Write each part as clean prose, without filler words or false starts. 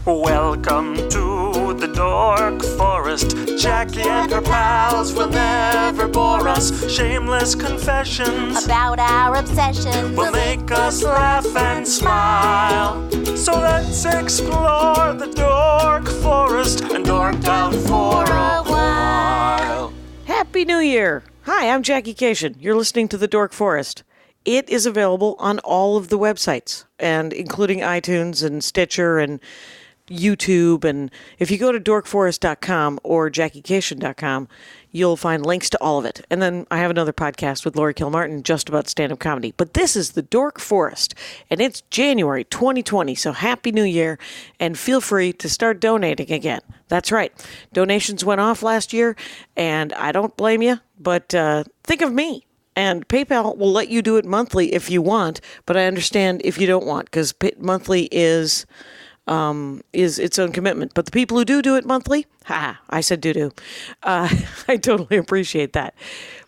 Welcome to the Dork Forest. Jackie and her pals will never bore us. Shameless confessions about our obsession will make us laugh and smile. So let's explore the Dork Forest and dork out for a while. Happy New Year! Hi, I'm Jackie Cation. You're listening to the Dork Forest. It is available on all of the websites, and including iTunes and Stitcher and YouTube. And if you go to dorkforest.com or jackiecation.com, you'll find links to all of it. And then I have another podcast with Lori Kilmartin just about stand-up comedy. But this is the Dork Forest, and it's January 2020, so Happy New Year, and feel free to start donating again. That's right. Donations went off last year, and I don't blame you, but think of me. And PayPal will let you do it monthly if you want, but I understand if you don't want, because monthly is its own commitment. But the people who do it monthly, I said do. I totally appreciate that.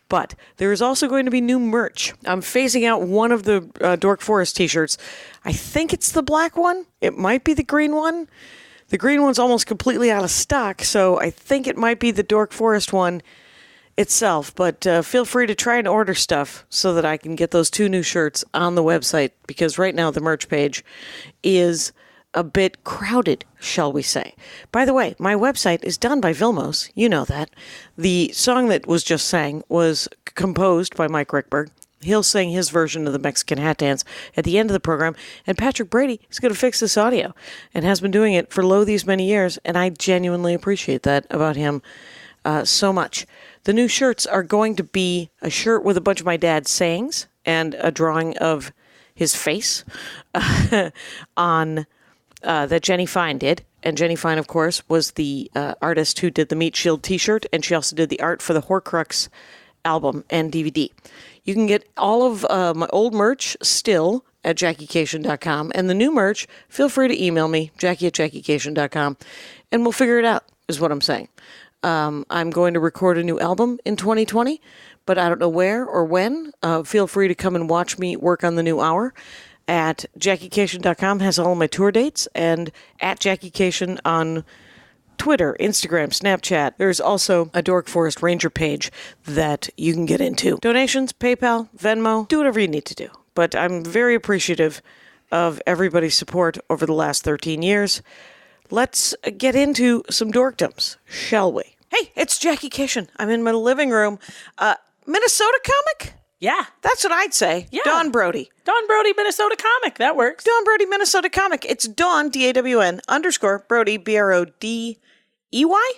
But there is also going to be new merch. I'm phasing out one of the Dork Forest t-shirts. I think it's the black one. It might be the green one. The green one's almost completely out of stock, so I think it might be the Dork Forest one itself. But feel free to try and order stuff so that I can get those two new shirts on the website, because right now the merch page is a bit crowded, shall we say. By the way, my website is done by Vilmos. You know that. The song that was just sang was composed by Mike Rickberg. He'll sing his version of the Mexican hat dance at the end of the program, and Patrick Brady is going to fix this audio and has been doing it for these many years, and I genuinely appreciate that about him so much. The new shirts are going to be a shirt with a bunch of my dad's sayings and a drawing of his face on that Jenny Fine did. And Jenny Fine, of course, was the artist who did the Meat Shield t-shirt, and she also did the art for the Horcrux album and DVD. You can get all of my old merch still at JackieCation.com, and the new merch, feel free to email me, Jackie@JackieCation.com, and we'll figure it out, is what I'm saying. I'm going to record a new album in 2020, but I don't know where or when. Feel free to come and watch me work on the new hour. At JackieCation.com has all of my tour dates, and at JackieCation on Twitter, Instagram, Snapchat. There's also a Dork Forest Ranger page that you can get into. Donations, PayPal, Venmo, do whatever you need to do. But I'm very appreciative of everybody's support over the last 13 years. Let's get into some dorkdoms, shall we? Hey, it's Jackie Cation. I'm in my living room. Minnesota comic? Yeah. That's what I'd say. Yeah. Dawn Brodey. Dawn Brodey, Minnesota comic. That works. Dawn Brodey, Minnesota comic. It's Dawn, DAWN, _ Brodey, BRODEY.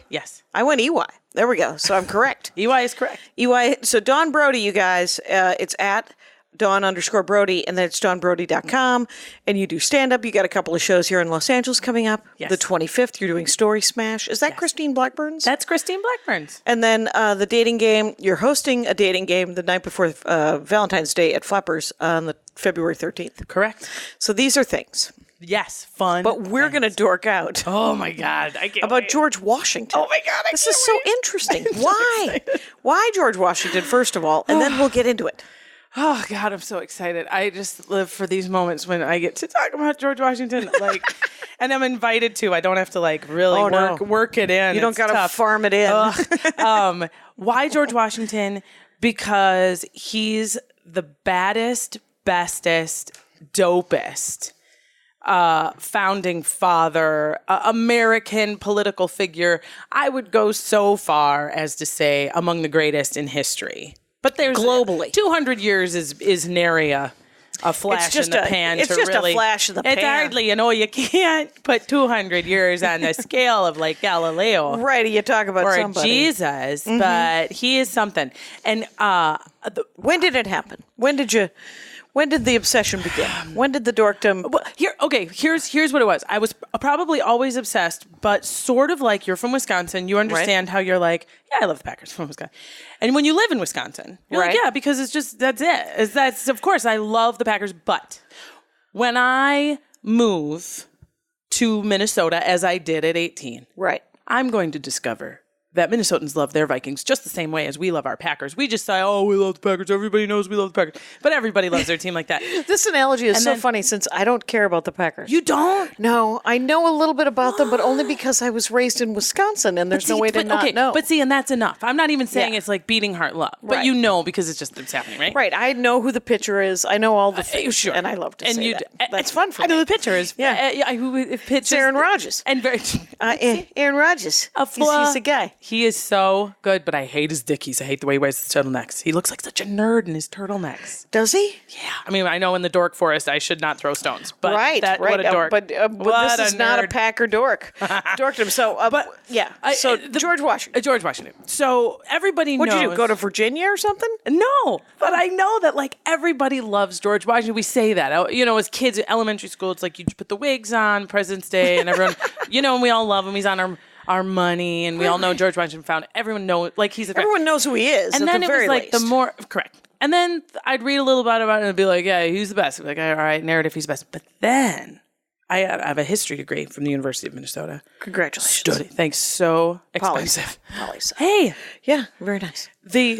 Yes. I went EY. There we go. So I'm correct. EY is correct. EY. So Dawn Brodey, you guys, it's at Dawn _ Brodey, and then it's DawnBrodey.com. And you do stand-up. You got a couple of shows here in Los Angeles coming up. Yes. The 25th, you're doing Story Smash. Is that Christine Blackburn's? That's Christine Blackburn's. And then the dating game, you're hosting a dating game the night before Valentine's Day at Flappers on the February 13th. Correct. So these are things. Yes, fun. But we're going to dork out. Oh, my God. I can't about wait. George Washington. Oh, my God. This is so interesting. Why? Why George Washington, first of all, and then we'll get into it. Oh, God, I'm so excited. I just live for these moments when I get to talk about George Washington. And I'm invited to. I don't have to, really work it in. You don't got to farm it in. Why George Washington? Because he's the baddest, bestest, dopest founding father, American political figure. I would go so far as to say among the greatest in history. But there's globally 200 years is nary a flash in the pan. It's just a flash in the pan. It's hardly, you can't put 200 years on the scale of Galileo. Right, you talk about or somebody. Jesus, but he is something. And when did it happen? When did the obsession begin? When did the dorkdom? Well, here's what it was. I was probably always obsessed, but sort of like you're from Wisconsin. You understand how you're yeah, I love the Packers from Wisconsin. And when you live in Wisconsin, you're yeah, because it's just, that's it. That's, of course, I love the Packers. But when I move to Minnesota, as I did at 18, right, I'm going to discover that Minnesotans love their Vikings just the same way as we love our Packers. We just say, oh, we love the Packers. Everybody knows we love the Packers. But everybody loves their team like that. This analogy is so funny since I don't care about the Packers. You don't? No, I know a little bit about them, but only because I was raised in Wisconsin and there's no way to not know. But see, and that's enough. I'm not even saying it's like beating heart love. But Right. you know because it's happening, right? Right. I know who the pitcher is. I know all the things. Sure. And I love to And say you that. That's fun for I me. know the pitcher is. Yeah. Who pitches. It's Aaron Rodgers. And very... Aaron Rodgers. He's a guy. He is so good, but I hate his dickies. I hate the way he wears his turtlenecks. He looks like such a nerd in his turtlenecks. Does he? Yeah. I mean, I know in the dork forest I should not throw stones, but Right. what a dork. But What this is a not a nerd. Packer dork. Dorked him. So, George Washington. George Washington. So everybody knows. What'd you do? Go to Virginia or something? No, but I know that like everybody loves George Washington. We say that, you know, as kids in elementary school, it's like you put the wigs on President's Day and everyone, you know, and we all love him. He's on our money, and we all know George Washington found. Everyone knows, like he's a. Everyone knows who he is. And at then the it very was like least. the more correct. And then I'd read a little about it and it'd be like, yeah, he's the best. Like, all right, narrative, he's the best. But then I have a history degree from the University of Minnesota. Congratulations. Thanks. So expensive. Polly's. Hey, Yeah, very nice.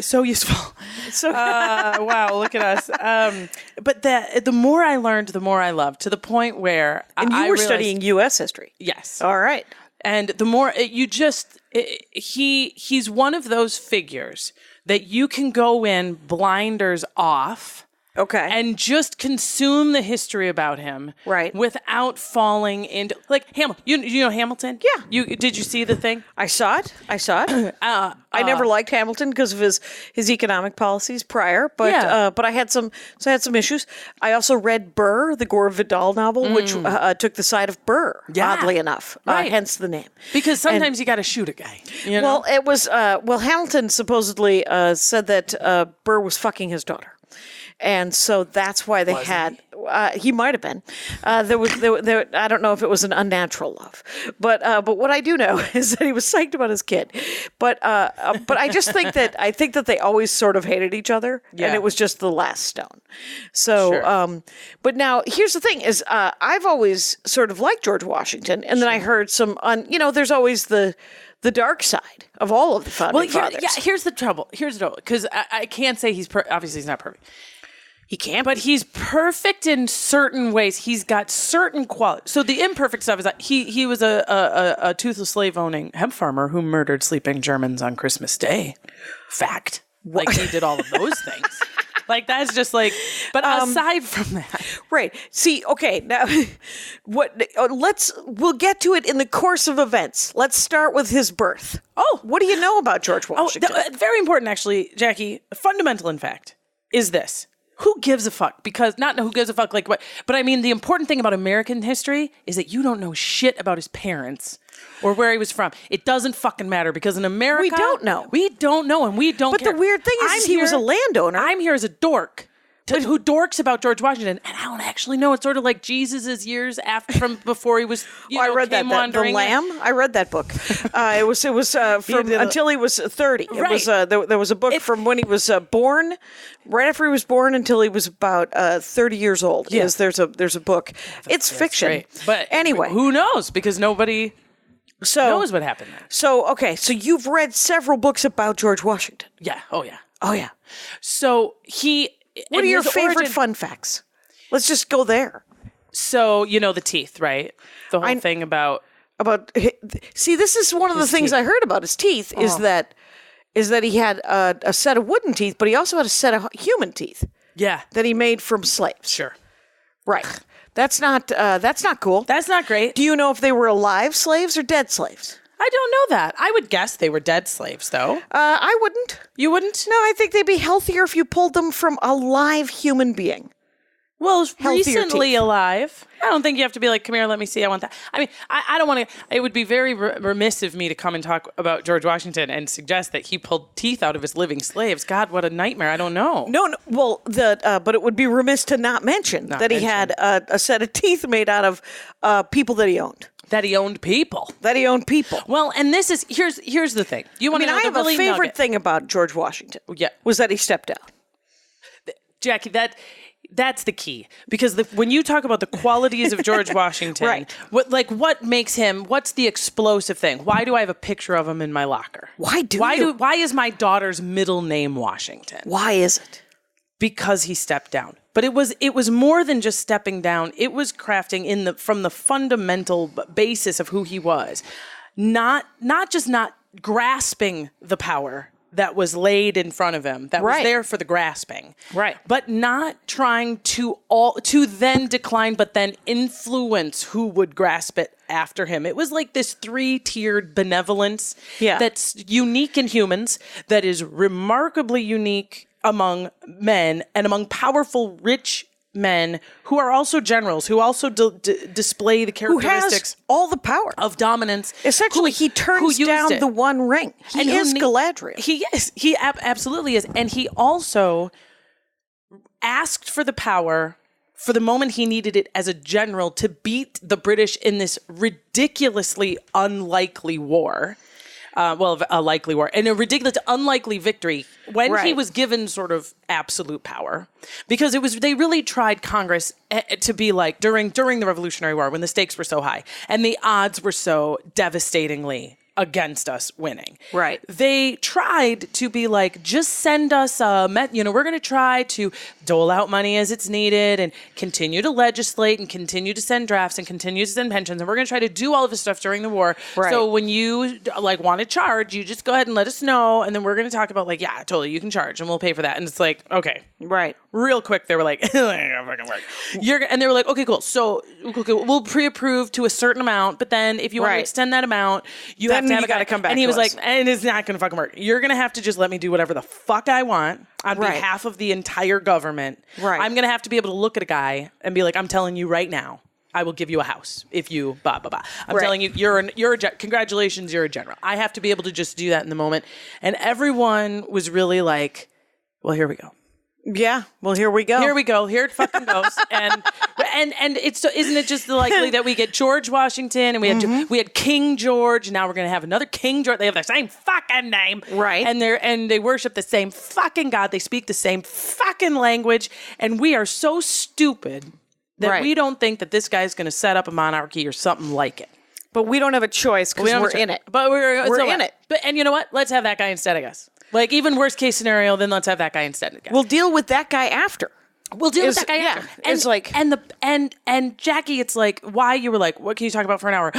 so useful. So Wow, look at us. But the more I learned, the more I loved, to the point where and you I were realized, studying U.S. history. Yes. All right. And the more he's one of those figures that you can go in blinders off. Okay. And just consume the history about him, Right. Without falling into like Hamilton. You know Hamilton? Yeah. Did you see the thing? I saw it. I never liked Hamilton because of his economic policies prior, but but I had some issues. I also read Burr, the Gore Vidal novel, which took the side of Burr. Yeah. Oddly enough, Right. hence the name. Because sometimes you got to shoot a guy. You know? Well, it was Hamilton supposedly said that Burr was fucking his daughter. And so that's why they had. He might have been. There was. I don't know if it was an unnatural love, but what I do know is that he was psyched about his kid. But I just think that they always sort of hated each other, and Yeah. it was just the last stone. So, Sure. but now here's the thing: is I've always sort of liked George Washington, and then I heard some. There's always the dark side of all of the founding fathers. Here's the trouble. Because I can't say obviously he's not perfect. He can't, But he's perfect in certain ways. He's got certain qualities. So the imperfect stuff is that he was a toothless slave owning hemp farmer who murdered sleeping Germans on Christmas Day. Fact. Like he did all of those things. Like that's just like. But aside from that, Right. See, okay, now we'll get to it in the course of events. Let's start with his birth. Oh. What do you know about George Washington? very important actually, Jackie. Fundamental, in fact, is this. Who gives a fuck? Because not who gives a fuck like what, but I mean the important thing about American history is that you don't know shit about his parents or where he was from. It doesn't fucking matter because in America We don't know. We don't know and we don't But care. the weird thing is he was a landowner. I'm here as a dork. Who dorks about George Washington, and I don't actually know. It's sort of like Jesus' years after from before he was. I read that The Lamb. I read that book. It was from until he was 30. It was there was a book from when he was born, right after he was born until he was about 30 years old. Yeah. There's a book. It's fiction, great. But anyway, who knows? Because nobody knows what happened there. So okay, so you've read several books about George Washington. Yeah. Oh yeah. Oh yeah. So he. What are your favorite fun facts? Let's just go there. So, the teeth, right? The whole thing about See, this is one of the things teeth. I heard about his teeth is that he had a set of wooden teeth, but he also had a set of human teeth that he made from slaves. Sure. Right. That's not cool. That's not great. Do you know if they were alive slaves or dead slaves? I don't know that. I would guess they were dead slaves, though. I wouldn't. You wouldn't? No, I think they'd be healthier if you pulled them from a live human being. Well, Healthier recently teeth. alive. I don't think you have to be like, come here, let me see. I want that. I mean, I don't want to. It would be very remiss of me to come and talk about George Washington and suggest that he pulled teeth out of his living slaves. God, what a nightmare. I don't know. No. Well, but it would be remiss to not mention that he had a set of teeth made out of people that he owned. That he owned people. Well, and this is here's the thing. You want to know I the have really a favorite nugget. thing about George Washington. Yeah. Was that he stepped down. Jackie, that's the key. Because when you talk about the qualities of George Washington, Right. what makes him, what's the explosive thing? Why do I have a picture of him in my locker? Why is my daughter's middle name Washington? Why is it? Because he stepped down. But it was more than just stepping down. It was crafting from the fundamental basis of who he was. Not just not grasping the power that was laid in front of him, that was there for the grasping. Right. But not trying to then decline, but then influence who would grasp it after him. It was like this 3-tiered benevolence that's unique in humans, that is remarkably unique among men and among powerful, rich men who are also generals, who also display the characteristics, who has all the power of dominance. Essentially, he turns down the One Ring. He is Galadriel. He is. He absolutely is. And he also asked for the power for the moment he needed it as a general to beat the British in this ridiculously unlikely war. A likely war and a ridiculous, unlikely victory when he was given sort of absolute power, because they really tried Congress to be like during the Revolutionary War when the stakes were so high and the odds were so devastatingly against us winning. Right. They tried to be like, just send us we're going to try to dole out money as it's needed and continue to legislate and continue to send drafts and continue to send pensions. And we're going to try to do all of this stuff during the war. Right. So when you want to charge, you just go ahead and let us know. And then we're going to talk about totally, you can charge and we'll pay for that. And it's like, okay. Right. Real quick, they were like, it ain't gonna fucking work. And they were like, okay, cool. So we'll pre-approve to a certain amount, but then if you want to extend that amount, you have to gotta come back. And he was us. like, and it's not gonna fucking work. You're gonna have to just let me do whatever the fuck I want on behalf of the entire government. Right. I'm gonna have to be able to look at a guy and be like, I'm telling you right now, I will give you a house if you blah blah blah. I'm telling you, congratulations, you're a general. I have to be able to just do that in the moment. And everyone was really like, well, here we go. Yeah. Well, here we go. Here we go. Here it fucking goes. and it's isn't it just likely that we get George Washington and we had King George. Now we're gonna have another King George. They have the same fucking name, right? And they worship the same fucking God. They speak the same fucking language. And we are so stupid that we don't think that this guy's gonna set up a monarchy or something like it. But we don't have a choice because we're in it. But we're in it. And you know what? Let's have that guy instead, I guess. Like, even worst case scenario, then let's have that guy instead. We'll deal with that guy after. We'll deal with that guy after. And, it's like, and Jackie, it's like, why you were like, what can you talk about for an hour?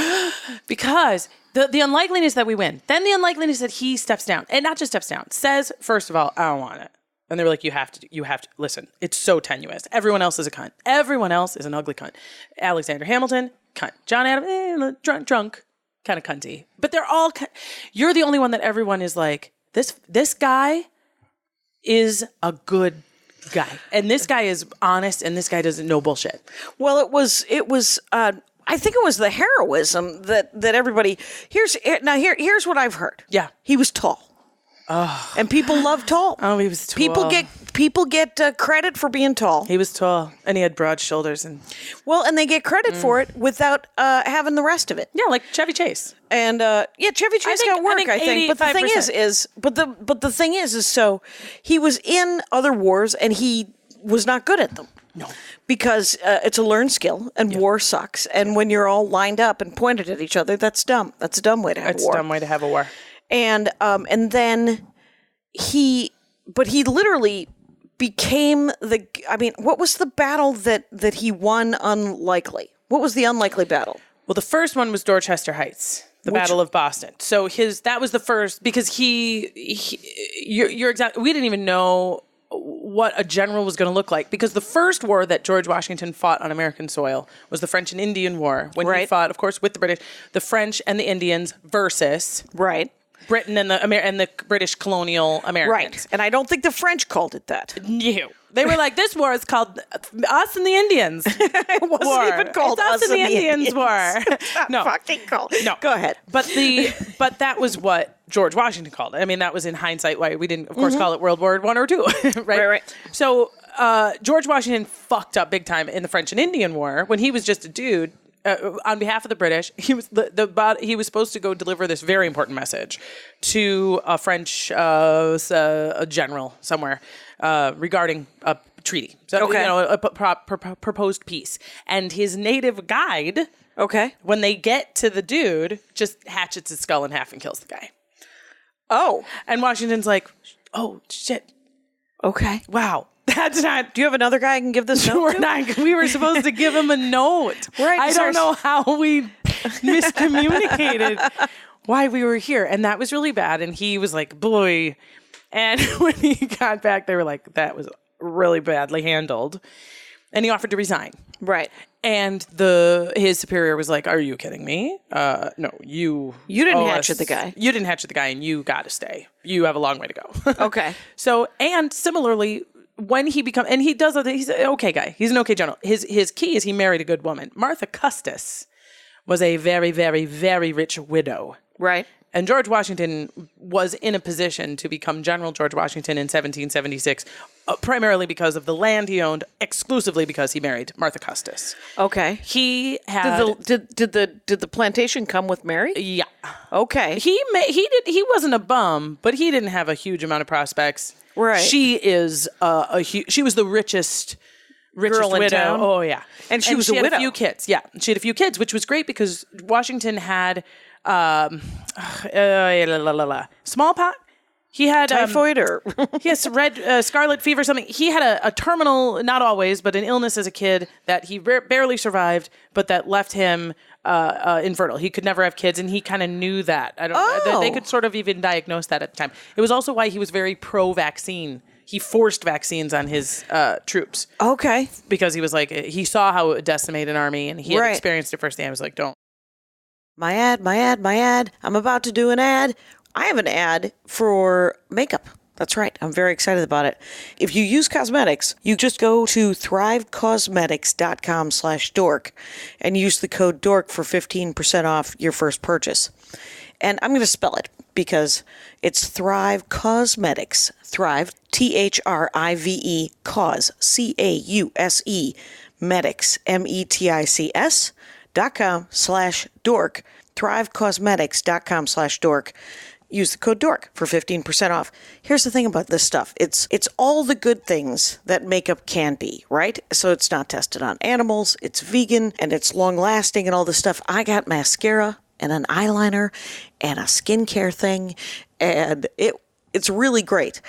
Because the unlikeliness that we win, then the unlikeliness that he steps down, and not just steps down, says, first of all, I don't want it. And they were like, you have to, listen, it's so tenuous. Everyone else is a cunt. Everyone else is an ugly cunt. Alexander Hamilton, cunt. John Adams, drunk, kind of cunty. But they're all, you're the only one that everyone is like, this guy is a good guy, and this guy is honest, and this guy doesn't know bullshit. Well, it was. I think it was the heroism that everybody. Here's what I've heard. Yeah, he was tall. Oh. And people love tall. Oh, he was tall. People get credit for being tall. He was tall, and he had broad shoulders, and they get credit for it without having the rest of it. Yeah, like Chevy Chase. And Chevy Chase got work, I think. But the thing is, so he was in other wars, and he was not good at them. No, because it's a learned skill, and war sucks. And when you're all lined up and pointed at each other, that's dumb. That's a dumb way to have a war. It's a dumb way to have a war. And then he literally became what was the battle that he won unlikely? What was the unlikely battle? Well, the first one was Dorchester Heights, the Battle of Boston. So that was the first, because you're exactly, we didn't even know what a general was going to look like, because the first war that George Washington fought on American soil was the French and Indian War, when he fought, of course, with the British, the French and the Indians versus Britain and the British colonial Americans. Right. And I don't think the French called it that. No. They were like, this war is called Us and the Indians. It wasn't even called Us and the Indians War. No. Fucking called. No. Go ahead. But that was what George Washington called it. I mean, that was in hindsight why we didn't, of course, call it World War I or II. Right. So George Washington fucked up big time in the French and Indian War when he was just a dude. On behalf of the British, he was he was supposed to go deliver this very important message to a French a general somewhere regarding treaty. So, Okay. a proposed peace. And his native guide, Okay. when they get to the dude, just hatchets his skull in half and kills the guy. Oh. And Washington's like, oh, shit. Okay. Wow. That's not... Do you have another guy I can give this note to? We were supposed to give him a note. Right, I don't know how we miscommunicated why we were here. And that was really bad. And he was like, boy. And when he got back, they were like, that was really badly handled. And he offered to resign. Right. And his superior was like, are you kidding me? No, you didn't hatchet the guy. You didn't hatchet the guy, and you got to stay. You have a long way to go. Okay. So, and similarly, when he and he does, he's an okay guy. He's an okay general. His key is he married a good woman. Martha Custis was a very, very, very rich widow. Right. And George Washington was in a position to become General George Washington in 1776, primarily because of the land he owned, exclusively because he married Martha Custis. Okay. He had Did the plantation come with Mary? yeah. Okay. He wasn't a bum, but he didn't have a huge amount of prospects. Right. She is she was the richest Girl in widow. town? Oh yeah. And she was a had widow. A few kids. Yeah, she had a few kids, which was great because Washington had smallpox. He had Typhoid or yes, scarlet fever, something. He had a terminal, not always, but an illness as a kid that he barely survived, but that left him infertile. He could never have kids, and he kind of knew that. They could sort of even diagnose that at the time. It was also why he was very pro-vaccine. He forced vaccines on his troops. Okay. Because he was like, he saw how it would decimate an army, and he had experienced it firsthand. I was like, don't. My ad. I'm about to do an ad. I have an ad for makeup. That's right. I'm very excited about it. If you use cosmetics, you just go to thrivecosmetics.com/dork and use the code DORK for 15% off your first purchase. And I'm going to spell it because it's Thrive Cosmetics. Thrive, THRIVE, cause, CAUSE, medics, METICS.com/dork. thrivecosmetics.com/dork. Use the code DORK for 15% off. Here's the thing about this stuff. It's all the good things that makeup can be, right? So it's not tested on animals, it's vegan, and it's long-lasting and all this stuff. I got mascara and an eyeliner and a skincare thing, and it's really great.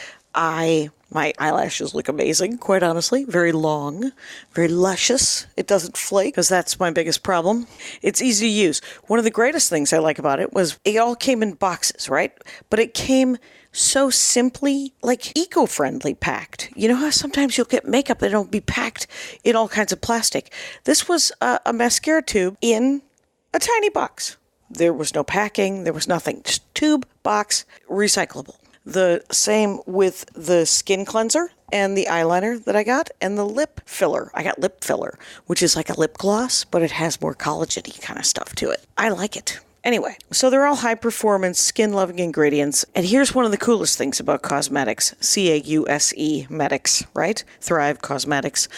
My eyelashes look amazing, quite honestly. Very long, very luscious. It doesn't flake, because that's my biggest problem. It's easy to use. One of the greatest things I like about it was it all came in boxes, right? But it came so simply, like eco-friendly packed. You know how sometimes you'll get makeup and it'll be packed in all kinds of plastic? This was a mascara tube in a tiny box. There was no packing. There was nothing. Just tube, box, recyclable. The same with the skin cleanser and the eyeliner that I got and the lip filler. I got lip filler, which is like a lip gloss, but it has more collagen-y kind of stuff to it. I like it. Anyway, so they're all high-performance, skin-loving ingredients. And here's one of the coolest things about cosmetics, CAUSE medics, right? Thrive Cosmetics,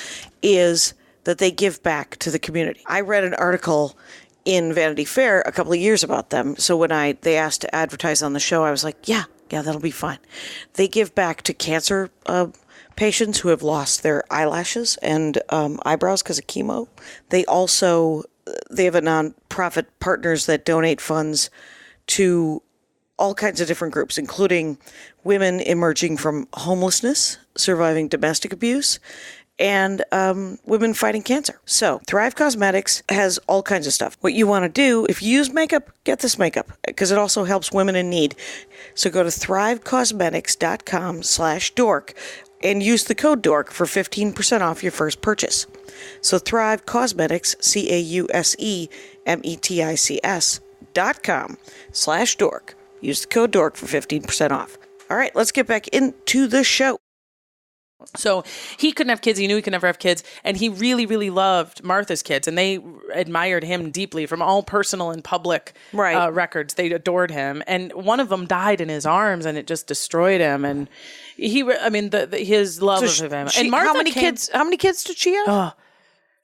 is that they give back to the community. I read an article in Vanity Fair a couple of years about them. So when they asked to advertise on the show, I was like, yeah, that'll be fine. They give back to cancer patients who have lost their eyelashes and eyebrows because of chemo. They have a nonprofit partners that donate funds to all kinds of different groups, including women emerging from homelessness, surviving domestic abuse, and women fighting cancer. So Thrive Cosmetics has all kinds of stuff. What you want to do, if you use makeup, get this makeup, because it also helps women in need. So go to thrivecosmetics.com/dork and use the code DORK for 15% off your first purchase. So Thrive Cosmetics, CAUSEMETICS.com/dork. Use the code DORK for 15% off. All right, let's get back into the show. So he couldn't have kids. He knew he could never have kids. And he really, really loved Martha's kids. And they admired him deeply from all personal and public records. They adored him. And one of them died in his arms, and it just destroyed him. And his love of him. And Martha how many kids did she have?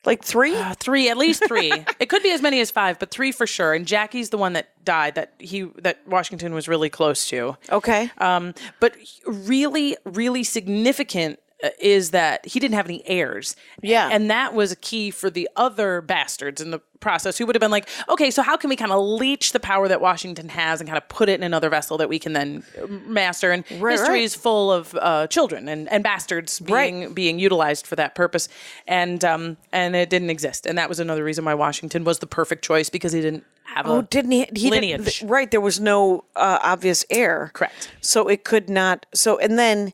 Like 3? 3, at least 3. It could be as many as 5, but 3 for sure. And Jackie's the one that died that Washington was really close to. Okay. But really, really significant is that he didn't have any heirs. Yeah. And that was a key for the other bastards in the process who would have been like, okay, so how can we kind of leech the power that Washington has and kind of put it in another vessel that we can then master? And history is full of children and bastards being utilized for that purpose. And it didn't exist. And that was another reason why Washington was the perfect choice, because he didn't have a lineage. Right. There was no obvious heir. Correct. So it could not. So, and then,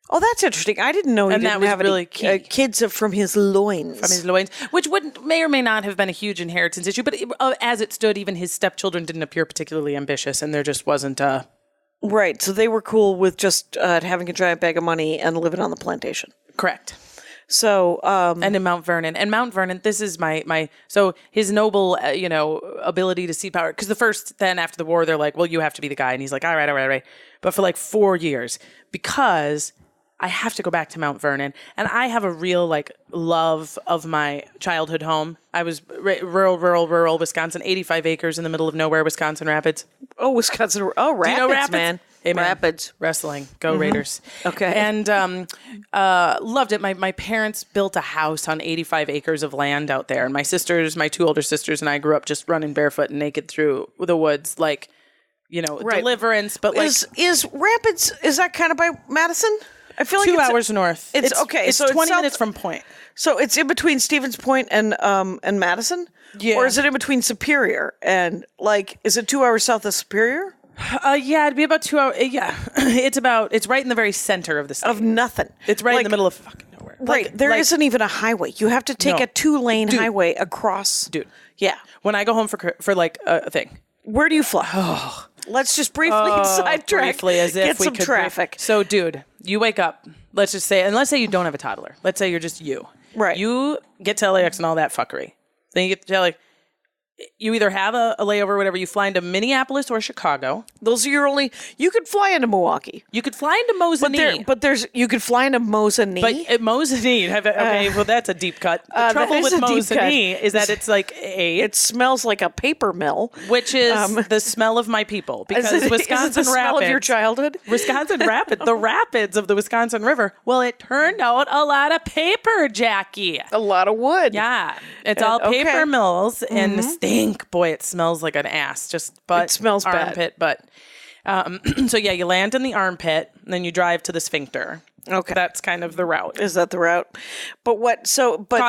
oh, that's interesting. I didn't know he And that didn't was have really any key. kids from his loins. From his loins, which may or may not have been a huge inheritance issue. But as it stood, even his stepchildren didn't appear particularly ambitious, and there just wasn't a... Right. So they were cool with just having a giant bag of money and living on the plantation. Correct. So, and in Mount Vernon, this is my so his noble, ability to see power. Because then after the war, they're like, well, you have to be the guy. And he's like, all right. But for like 4 years, because I have to go back to Mount Vernon, and I have a real love of my childhood home. I was rural Wisconsin, 85 acres in the middle of nowhere, Wisconsin Rapids. oh, Wisconsin. Oh, Rapids, Do you know Rapids? man. Hey, man. Rapids. Wrestling. Go Raiders. Okay. And loved it. My parents built a house on 85 acres of land out there. And my 2 older sisters, and I grew up just running barefoot and naked through the woods, deliverance. But is Rapids, is that kind of by Madison? I feel like 2 hours north. It's okay. It's So 20 minutes from Point. So it's in between Stevens Point and Madison? Yeah. Or is it in between Superior and is it 2 hours south of Superior? Yeah, it'd be about 2 hours. Yeah. It's right in the very center of the state. Of nothing. It's right in the middle of fucking nowhere. Right. There isn't even a highway. You have to take a 2-lane Dude. highway across. Dude. Yeah. When I go home for a thing. Where do you fly? Oh. Let's just briefly sidetrack. Briefly, as if get we some could traffic. So, dude, you wake up. Let's say you don't have a toddler. Let's say you're just you. Right. You get to LAX and all that fuckery. Then you get to LAX. You either have a layover or whatever. You fly into Minneapolis or Chicago. Those are your only. You could fly into Milwaukee. You could fly into Mosinee. But you could fly into Mosinee. But at Mosinee, well, that's a deep cut. The trouble with Mosinee is that it's it smells like a paper mill, which is the smell of my people. Because Wisconsin is it the Rapids, smell of your childhood. Wisconsin Rapids, the rapids of the Wisconsin River. Well, it turned out a lot of paper, Jackie. A lot of wood. Yeah, it's all paper mills and the stink. Boy, it smells like an ass. It smells armpit, bad. But so yeah, you land in the armpit, and then you drive to the sphincter. Okay, that's kind of the route. Is that the route? But what? So, but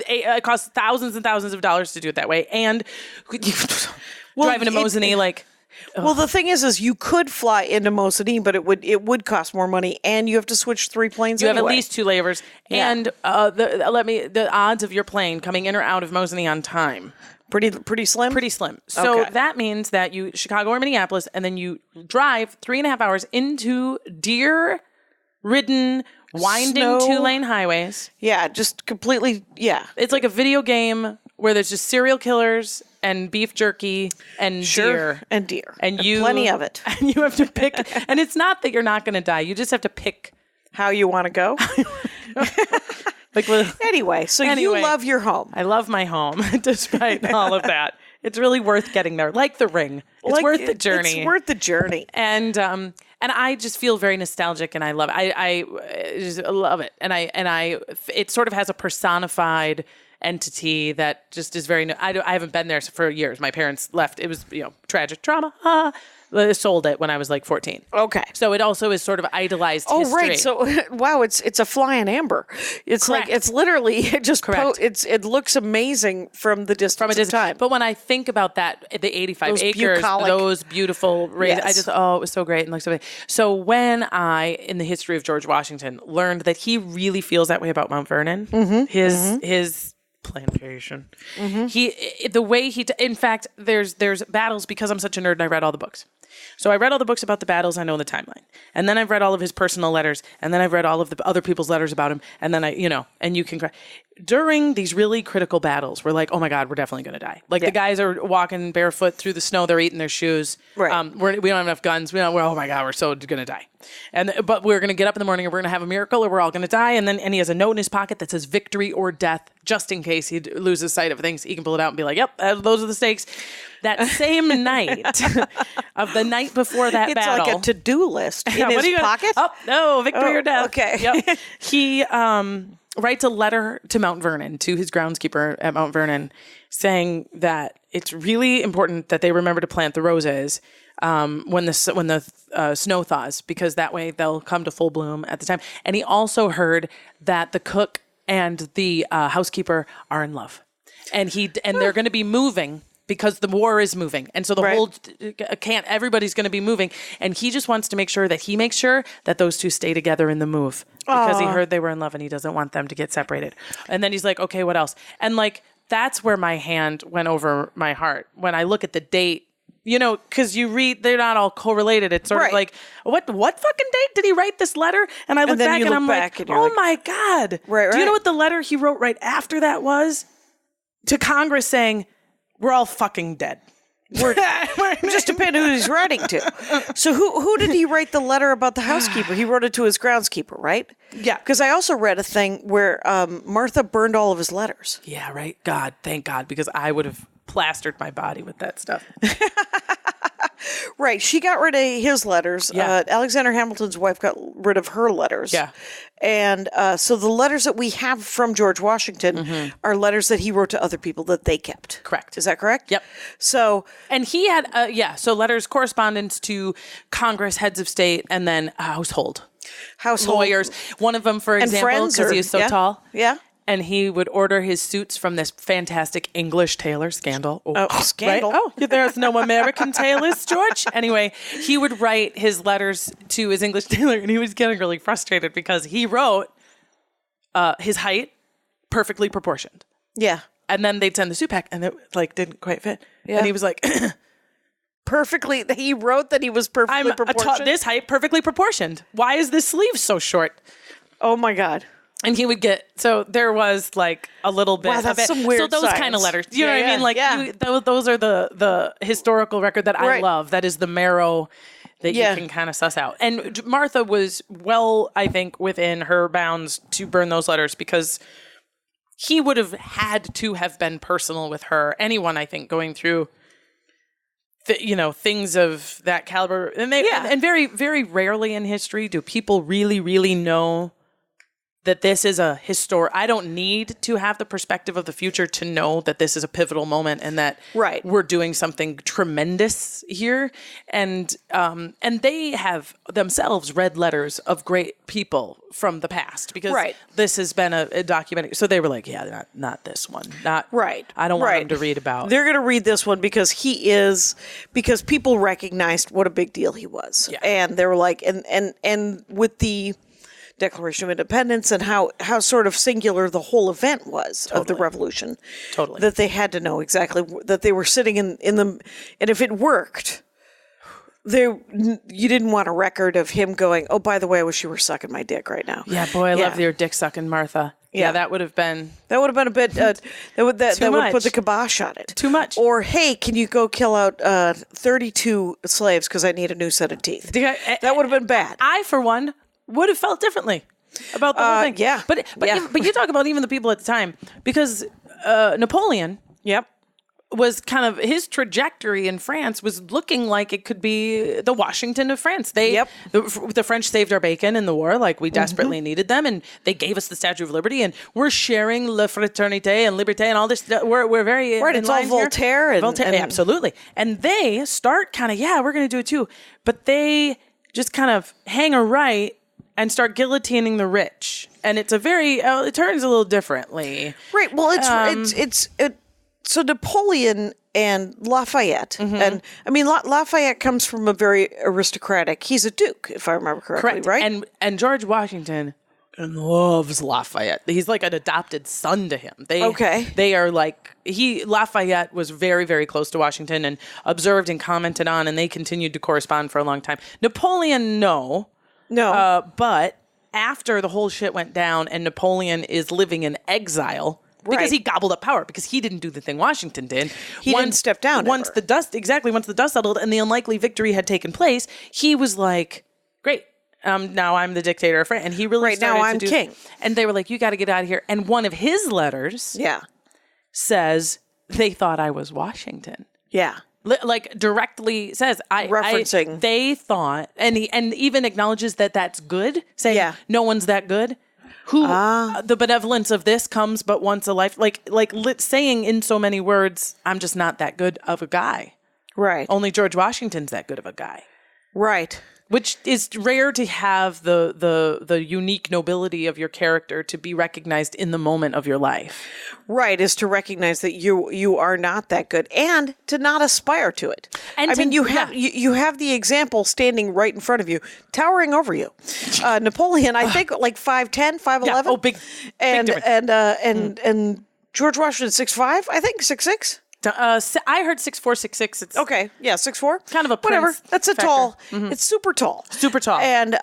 it costs thousands and thousands of dollars to do it that way, and driving to Mosinee Well, the thing is you could fly into Mosinee, but it would cost more money, and you have to switch 3 planes. You have anyway. at least 2 layovers, and the odds of your plane coming in or out of Mosinee on time. Pretty slim? Pretty slim. So that means that you Chicago or Minneapolis, and then you drive 3.5 hours into deer-ridden, winding 2-lane highways. Yeah, just completely, yeah. It's like a video game where there's just serial killers and beef jerky and deer. And deer. And plenty of it. And you have to pick, and it's not that you're not going to die. You just have to pick how you want to go. Anyway, you love your home. I love my home, despite all of that. It's really worth getting there. Like The Ring. It's worth the journey. It's worth the journey. And I just feel very nostalgic, and I love it. I just love it. And it sort of has a personified entity that just is very. I haven't been there for years. My parents left. It was tragic trauma. They sold it when I was like 14. Okay. So it also is sort of idolized history. Oh, right. So, wow, it's a flying amber. It's Correct. it's literally, it just, Correct. it looks amazing from the distance of time. But when I think about that, the 85 Those acres, bucolic- those beautiful, Yes. I just, it was so great. And like so when I, in the history of George Washington, learned that he really feels that way about Mount Vernon, his plantation, the way in fact, there's battles, because I'm such a nerd and I read all the books. So I read all the books about the battles. I know the timeline. And then I've read all of his personal letters. And then I've read all of the other people's letters about him. And then and you can cry. During these really critical battles, we're like, oh my God, we're definitely going to die. The guys are walking barefoot through the snow. They're eating their shoes. Right. We don't have enough guns. Oh my God, we're so going to die. But we're going to get up in the morning and we're going to have a miracle, or we're all going to die. And he has a note in his pocket that says victory or death, just in case he loses sight of things. He can pull it out and be like, yep, those are the stakes. that same night of the night before that battle. It's like a to-do list in his pocket? Oh, no, victory or death. Okay. Yep. He writes a letter to Mount Vernon, to his groundskeeper at Mount Vernon, saying that it's really important that they remember to plant the roses when the snow thaws, because that way they'll come to full bloom at the time. And he also heard that the cook and the housekeeper are in love, and they're going to be moving because the war is moving, and so everybody's going to be moving, and he just wants to make sure that those two stay together in the move because he heard they were in love and he doesn't want them to get separated. And then he's like, okay, what else? And like that's where my hand went over my heart when I look at the date. You know, because you read, they're not all correlated. It's sort of like, what fucking date did he write this letter? And I look back and I'm like, oh my God. Right. Do you know what the letter he wrote right after that was? To Congress saying, we're all fucking dead. We're just depending who he's writing to. So who did he write the letter about the housekeeper? He wrote it to his groundskeeper, right? Yeah. Because I also read a thing where Martha burned all of his letters. Yeah, right. God, thank God, because I would have plastered my body with that stuff. Right. She got rid of his letters. Yeah. Alexander Hamilton's wife got rid of her letters. Yeah. And so the letters that we have from George Washington are letters that he wrote to other people that they kept. Correct. Is that correct? Yep. So. And he had, so letters, correspondence to Congress, heads of state, and then household lawyers. One of them, for example, because he was so tall. Yeah. And he would order his suits from this fantastic English tailor, Scandal. Scandal. Right? Oh, there's no American tailors, George. Anyway, he would write his letters to his English tailor, and he was getting really frustrated because he wrote his height perfectly proportioned. Yeah. And then they'd send the suit back, and it like didn't quite fit. Yeah. And he was like, perfectly. He wrote that he was perfectly proportioned. This height perfectly proportioned. Why is this sleeve so short? Oh my God. And he would get, so there was like a little bit wow, that's of it. Some weird so those kind of letters, you know what I mean? Like those are the historical record that I love. That is the marrow that you can kind of suss out. And Martha was well, I think, within her bounds to burn those letters because he would have had to have been personal with her. Anyone, I think, going through things of that caliber. And and very, very rarely in history do people really, really know that this is a I don't need to have the perspective of the future to know that this is a pivotal moment and that we're doing something tremendous here. And they have themselves read letters of great people from the past because this has been a documentary. So they were like, yeah, not this one. Not right. I don't want them to read about. They're going to read this one because because people recognized what a big deal he was. Yeah. And they were like, and with the Declaration of Independence and how sort of singular the whole event was of the revolution. Totally. That they had to know exactly that they were sitting in the, and if it worked, you didn't want a record of him going, oh, by the way, I wish you were sucking my dick right now. Yeah, boy, I love your dick sucking, Martha. Yeah, that would have been a bit, that would put the kibosh on it. Too much. Or, hey, can you go kill out 32 slaves because I need a new set of teeth? That would have been bad. I, for one, would have felt differently about the whole thing. Yeah. But you talk about even the people at the time, because Napoleon was kind of, his trajectory in France was looking like it could be the Washington of France. The French saved our bacon in the war, like we desperately needed them, and they gave us the Statue of Liberty, and we're sharing la fraternité and liberté and all this. We're very right. It's all Voltaire and absolutely. And they start kind of we're going to do it too, but they just kind of hang a right and start guillotining the rich. And it's it turns a little differently. Right. Well, so Napoleon and Lafayette, and I mean, Lafayette comes from a very aristocratic, he's a duke, if I remember correctly, right? And George Washington loves Lafayette. He's like an adopted son to him. They are like, Lafayette was very, very close to Washington and observed and commented on, and they continued to correspond for a long time. Napoleon, no. But after the whole shit went down and Napoleon is living in exile because he gobbled up power, because he didn't do the thing Washington did. He didn't step down. Once the dust settled and the unlikely victory had taken place, he was like, great. Now I'm the dictator of France. And he really started now I'm to king. And they were like, you got to get out of here. And one of his letters says they thought I was Washington. Yeah. like directly says, Referencing. they thought, and even acknowledges that that's good, saying no one's that good. The benevolence of this comes but once a life, saying in so many words, I'm just not that good of a guy. Right. Only George Washington's that good of a guy. Right. Which is rare to have the unique nobility of your character to be recognized in the moment of your life. Right, is to recognize that you are not that good and to not aspire to it. And you have the example standing right in front of you, towering over you. Napoleon, I think, like 5'10", 5'11". Yeah. Oh, big difference. And George Washington 6'5", I think, 6'6". I heard 6'4", 6'6". It's okay, yeah, 6'4". Kind of a whatever. That's a factor. tall. Mm-hmm. It's super tall. Super tall. And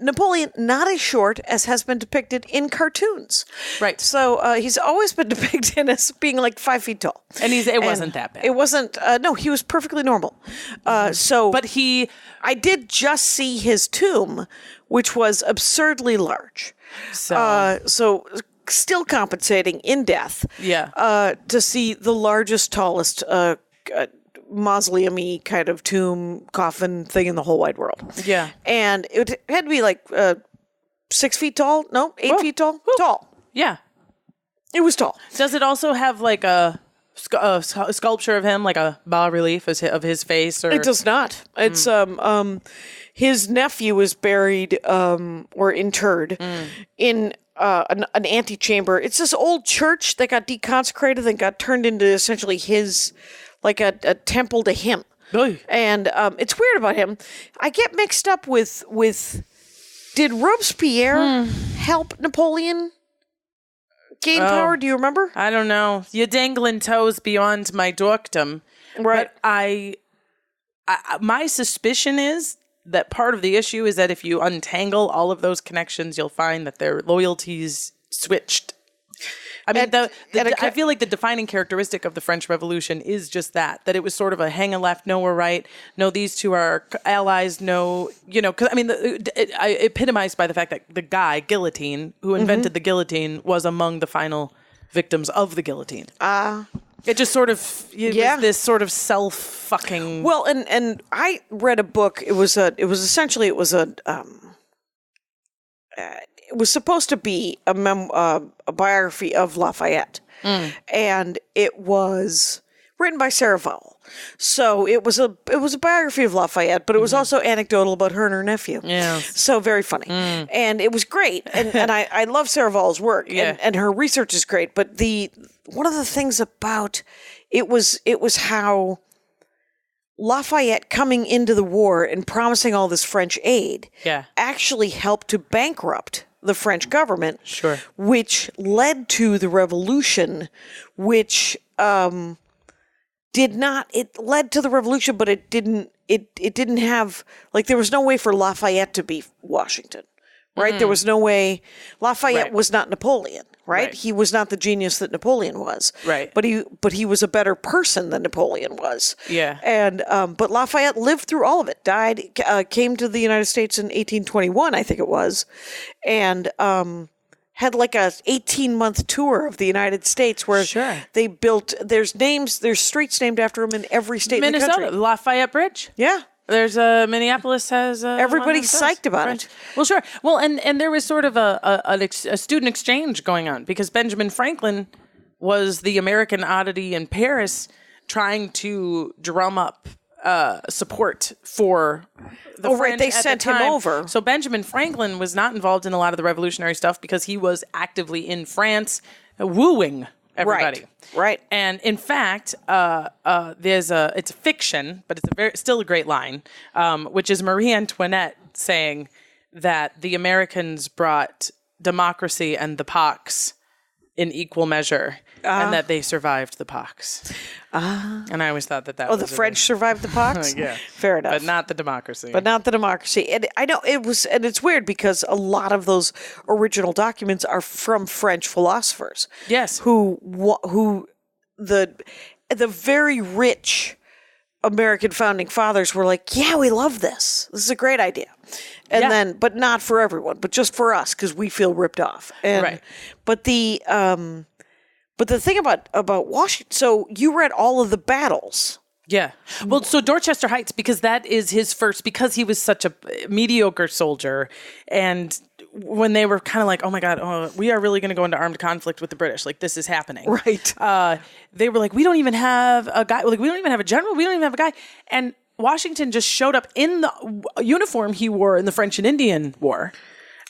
Napoleon not as short as has been depicted in cartoons. Right. So he's always been depicted as being like 5 feet tall. And it wasn't that bad. It wasn't. No, he was perfectly normal. But I did just see his tomb, which was absurdly large. So still compensating in death. Yeah. To see the largest, tallest mausoleum-y kind of tomb coffin thing in the whole wide world. Yeah. And it had to be like 6 feas tall. No, 8 feet tall. Whoa. Tall. Yeah. It was tall. Does it also have like a sculpture of him, like a bas relief of his face? Or? It does not. It's his nephew was buried or interred in an antechamber. It's this old church that got deconsecrated and got turned into essentially his, like a temple to him. Oy. And it's weird about him. I get mixed up with did Robespierre help Napoleon gain power? Do you remember? I don't know. You're dangling toes beyond my dorkdom. Right. But my suspicion is that part of the issue is that if you untangle all of those connections, you'll find that their loyalties switched. I mean, I feel like the defining characteristic of the French Revolution is just that it was sort of a hang a left, no, we're right. No, these two are allies. No, because I mean, epitomized by the fact that the guy, Guillotine, who invented the guillotine, was among the final victims of the guillotine. It just sort of was this sort of self-fucking. Well, and I read a book. It was supposed to be a biography of Lafayette, and it was written by Sarah Vowell. So it was a biography of Lafayette, but it was also anecdotal about her and her nephew. Yeah. So very funny, and it was great. And I love Sarah Vowell's work, and her research is great. But one of the things about it was how Lafayette coming into the war and promising all this French aid actually helped to bankrupt the French government, which led to the revolution, which it led to the revolution, but it didn't have, like, there was no way for Lafayette to be Washington, right? There was no way. Lafayette was not Napoleon, right? He was not the genius that Napoleon was, right? But he was a better person than Napoleon was, And but Lafayette lived through all of it. Died, came to the United States in 1821, I think it was, and had like a 18-month tour of the United States where they built. There's streets named after him in every state in the country. Minnesota, Lafayette Bridge. Yeah. There's Minneapolis has everybody's psyched about it. Well, sure. Well, and there was sort of a student exchange going on because Benjamin Franklin was the American oddity in Paris, trying to drum up support for the French. They sent him over. So Benjamin Franklin was not involved in a lot of the revolutionary stuff because he was actively in France wooing everybody. Right. And in fact, it's a fiction, but it's still a great line, which is Marie Antoinette saying that the Americans brought democracy and the pox in equal measure, and that they survived the pox. And I always thought that was the French survived the pox? Yeah. Fair enough. But not the democracy. And I know it was, and it's weird because a lot of those original documents are from French philosophers. Yes. Who the very rich American founding fathers were like, yeah, we love this. This is a great idea. And then, but not for everyone, but just for us because we feel ripped off. And, But the thing about Washington, so you read all of the battles Yeah. Well, so Dorchester Heights, because that is his first, because he was such a mediocre soldier, and when they were kind of like, oh my God, we are really going to go into armed conflict with the British. Like, this is happening. Right. They were like, we don't even have a guy. Like, we don't even have a general. We don't even have a guy. And Washington just showed up in the uniform he wore in the French and Indian War.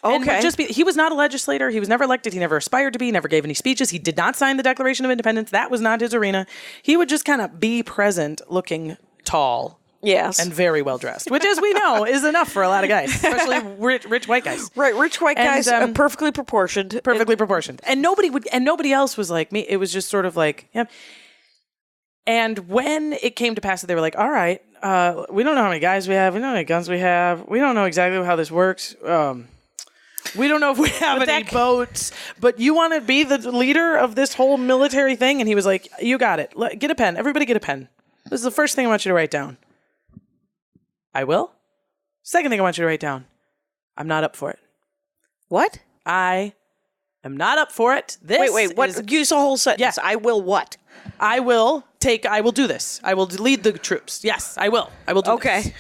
Okay. And he was not a legislator. He was never elected. He never aspired to be. He never gave any speeches. He did not sign the Declaration of Independence. That was not his arena. He would just kind of be present, looking tall. Yes. And very well dressed, which, as we know, is enough for a lot of guys, especially rich white guys. Right. Rich white guys, perfectly proportioned. Perfectly proportioned. And nobody else was like me. It was just sort of like, yeah. And when it came to pass, they were like, all right, we don't know how many guys we have. We don't know how many guns we have. We don't know exactly how this works. We don't know if we have any boats, but you want to be the leader of this whole military thing? And he was like, you got it. Get a pen. Everybody get a pen. This is the first thing I want you to write down. I will. Second thing I want you to write down. I'm not up for it. What? I am not up for it. Wait, what? Use a whole sentence. Yeah. I will what? I will do this. I will lead the troops. Yes, I will. I will do this. Okay.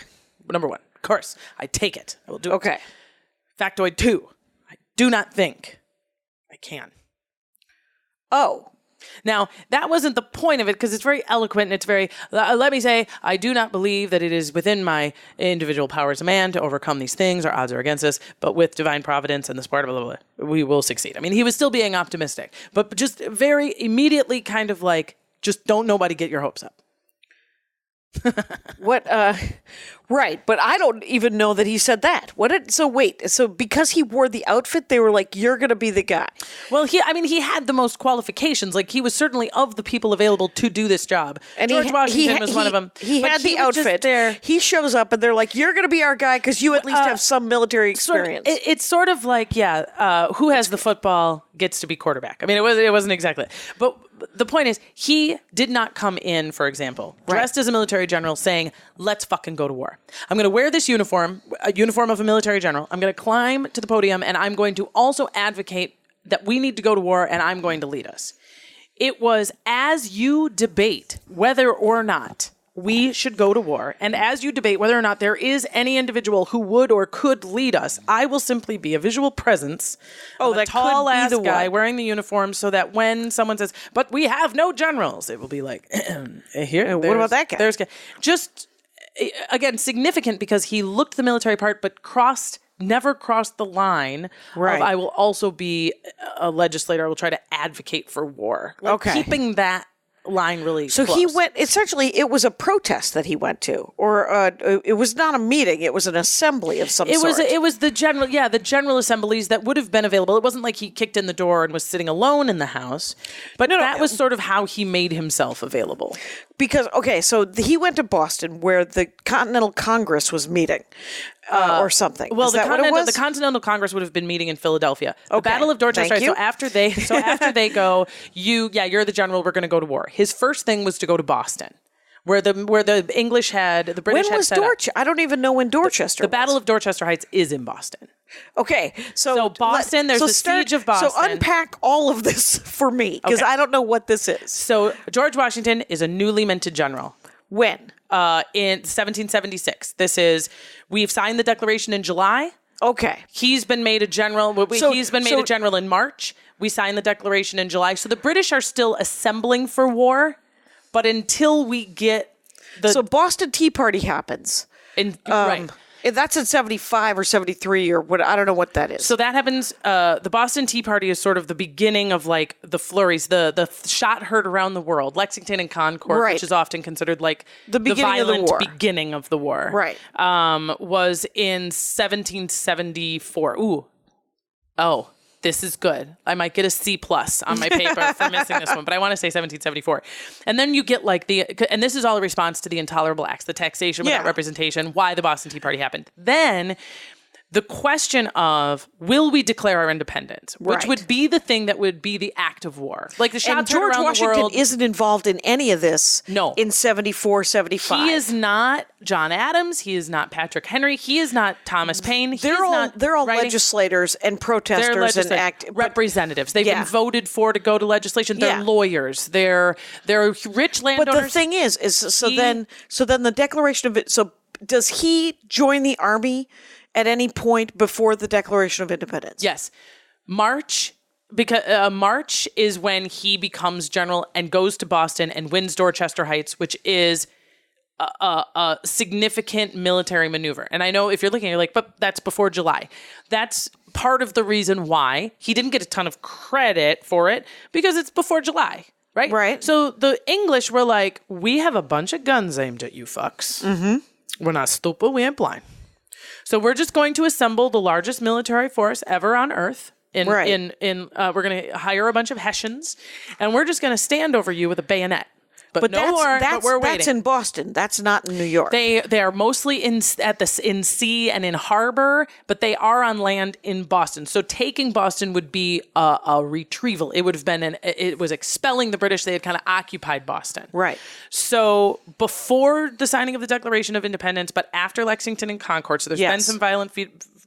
Number one, of course, I take it. I will do it. Okay. Factoid 2, I do not think I can. Oh. Now, that wasn't the point of it, because it's very eloquent and it's very, let me say, I do not believe that it is within my individual power as a man to overcome these things. Our odds are against us, but with divine providence and the support of blah, blah, blah, we will succeed. I mean, he was still being optimistic, but just very immediately kind of like, just don't nobody get your hopes up. What? Right, but I don't even know that he said that. So because he wore the outfit, they were like, "You're going to be the guy." Well, he had the most qualifications. Like, he was certainly of the people available to do this job. And George Washington was one of them. He had the outfit. He shows up, and they're like, "You're going to be our guy because you at least have some military experience." It's sort of like, who has the football gets to be quarterback. I mean, it wasn't exactly, but the point is, he did not come in, for example, dressed as a military general saying, let's fucking go to war. I'm going to wear this uniform, a uniform of a military general. I'm going to climb to the podium, and I'm going to also advocate that we need to go to war, and I'm going to lead us. It was, as you debate whether or not we should go to war, and as you debate whether or not there is any individual who would or could lead us, I will simply be a visual presence of a tall-ass guy wearing the uniform, so that when someone says, but we have no generals, it will be like, here, what about that guy? Just, again, significant because he looked the military part, but never crossed the line of, I will also be a legislator, I will try to advocate for war. Keeping that line really close. He went, essentially, it was a protest that he went to, or it was not a meeting, it was an assembly of some sort. It was the general assemblies that would have been available. It wasn't like he kicked in the door and was sitting alone in the house, but that was sort of how he made himself available. Because, so he went to Boston where the Continental Congress was meeting. Or something. Well, the Continental Congress would have been meeting in Philadelphia. The Battle of Dorchester. So after they go, you're the general. We're going to go to war. His first thing was to go to Boston, where the British had set up. I don't even know when Dorchester. The Battle of Dorchester Heights is in Boston. Okay, so Boston. There's the siege of Boston. So unpack all of this for me, because I don't know what this is. So George Washington is a newly minted general. When? In 1776. We've signed the Declaration in July. Okay. He's been made a general. He's been made a general in March. We signed the Declaration in July. So the British are still assembling for war, but until we get So Boston Tea Party happens. Right. That's in 75 or 73 or what, I don't know what that is. So that happens, the Boston Tea Party is sort of the beginning of like the flurries, the shot heard around the world, Lexington and Concord, which is often considered like the violent beginning of the war. Right. Was in 1774. Ooh. Oh. This is good. I might get a C+ on my paper for missing this one, but I want to say 1774. And then you get like and this is all a response to the Intolerable Acts, the taxation without representation, why the Boston Tea Party happened. Then the question of, will we declare our independence? Which Right. would be the thing that would be the act of war. Like the shots And heard George around Washington the world. isn't involved in any of this. No. In 74, 75. He is not John Adams. He is not Patrick Henry. He is not Thomas Paine. They're all writing. legislators and They're protesters and representatives. They've Yeah. been voted for to go to legislation. They're Yeah. lawyers. They're rich landowners. But the thing is so then the Declaration of it. So does he join the army at any point before the Declaration of Independence? Yes. March, because March is when he becomes general and goes to Boston and wins Dorchester Heights, which is a significant military maneuver. And I know if you're looking, you're like, but that's before July. That's part of the reason why he didn't get a ton of credit for it, because it's before July. Right? Right. So the English were like, we have a bunch of guns aimed at you fucks. Mm-hmm. We're not stupid. We ain't blind. So we're just going to assemble the largest military force ever on Earth. We're going to hire a bunch of Hessians, and we're just going to stand over you with a bayonet. But no more. But we're waiting. That's in Boston. That's not in New York. They are mostly in sea and in harbor, but they are on land in Boston. So taking Boston would be a retrieval. It would have been it was expelling the British. They had kind of occupied Boston. Right. So before the signing of the Declaration of Independence, but after Lexington and Concord, so there's been some violent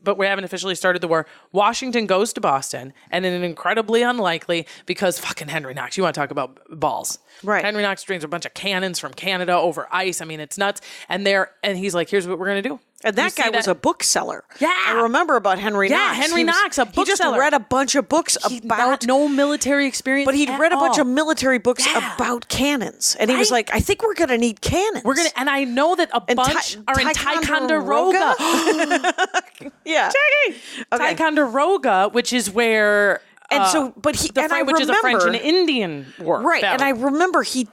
but we haven't officially started the war. Washington goes to Boston, and in an incredibly unlikely, because fucking Henry Knox, you want to talk about balls. Right. Henry Knox brings a bunch of cannons from Canada over ice. I mean, it's nuts. And he's like, here's what we're going to do. And that guy was a bookseller. Yeah. I remember about Henry Knox. Yeah, Henry Knox, a bookseller. He just read a bunch of books about... no military experience But he'd at read a bunch all. of military books about cannons. And he was like, I think we're going to need cannons. And I know that a bunch are in Ticonderoga. Yeah. Jackie! Okay. Ticonderoga, which is where... which is a French and Indian war. Right. battle. And I remember he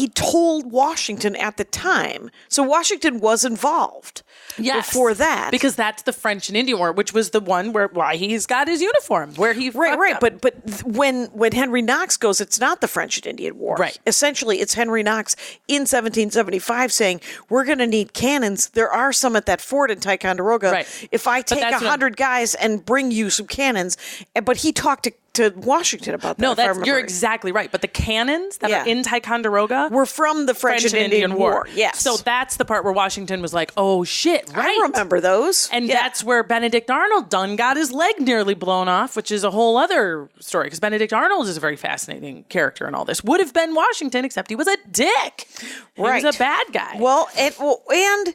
told Washington at the time. So Washington was involved before that. Because that's the French and Indian War, which was the one why he's got his uniform, where he Right. Up. But when Henry Knox goes, it's not the French and Indian War. Right. Essentially, it's Henry Knox in 1775 saying, we're going to need cannons. There are some at that fort in Ticonderoga. Right. If I take 100 guys and bring you some cannons. But he talked to Washington about that. No, you're exactly right. But the cannons that are in Ticonderoga were from the French and Indian War. Yes. So that's the part where Washington was like, oh shit, right. I remember those. And that's where Benedict Arnold done got his leg nearly blown off, which is a whole other story, because Benedict Arnold is a very fascinating character in all this. Would have been Washington, except he was a dick. Right. He was a bad guy. Well, and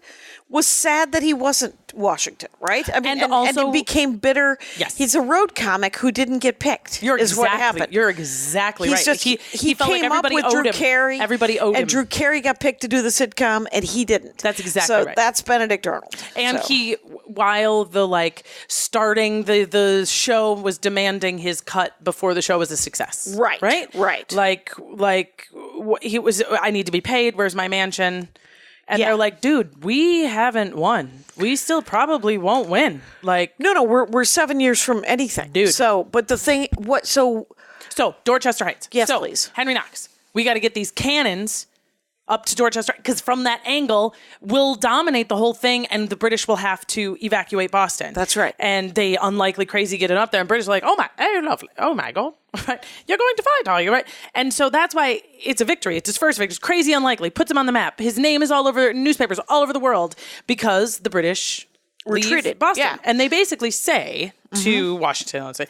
was sad that he wasn't Washington, right? I mean, and he became bitter. Yes. He's a road comic who didn't get picked. You're exactly right. He felt came like everybody up with owed Drew him. Carey. Everybody owed him. And Drew Carey got picked to do the sitcom, and he didn't. That's exactly right. So that's Benedict Arnold. And while starting the show was demanding his cut before the show was a success. Right. Right. He was, I need to be paid. Where's my mansion? And they're like, dude, we haven't won. We still probably won't win. No, we're 7 years from anything, dude. So, but the thing, So Dorchester Heights. Yes, please. Henry Knox. We got to get these cannons up to Dorchester, because from that angle, we'll dominate the whole thing, and the British will have to evacuate Boston. That's right. And they unlikely crazy get it up there, and British are like, oh my, hey, lovely, oh my God, you're going to fight, are you, right? And so that's why it's a victory. It's his first victory. It's crazy unlikely. Puts him on the map. His name is all over newspapers all over the world, because the British retreated Boston. Yeah. And they basically say to Washington, let's say,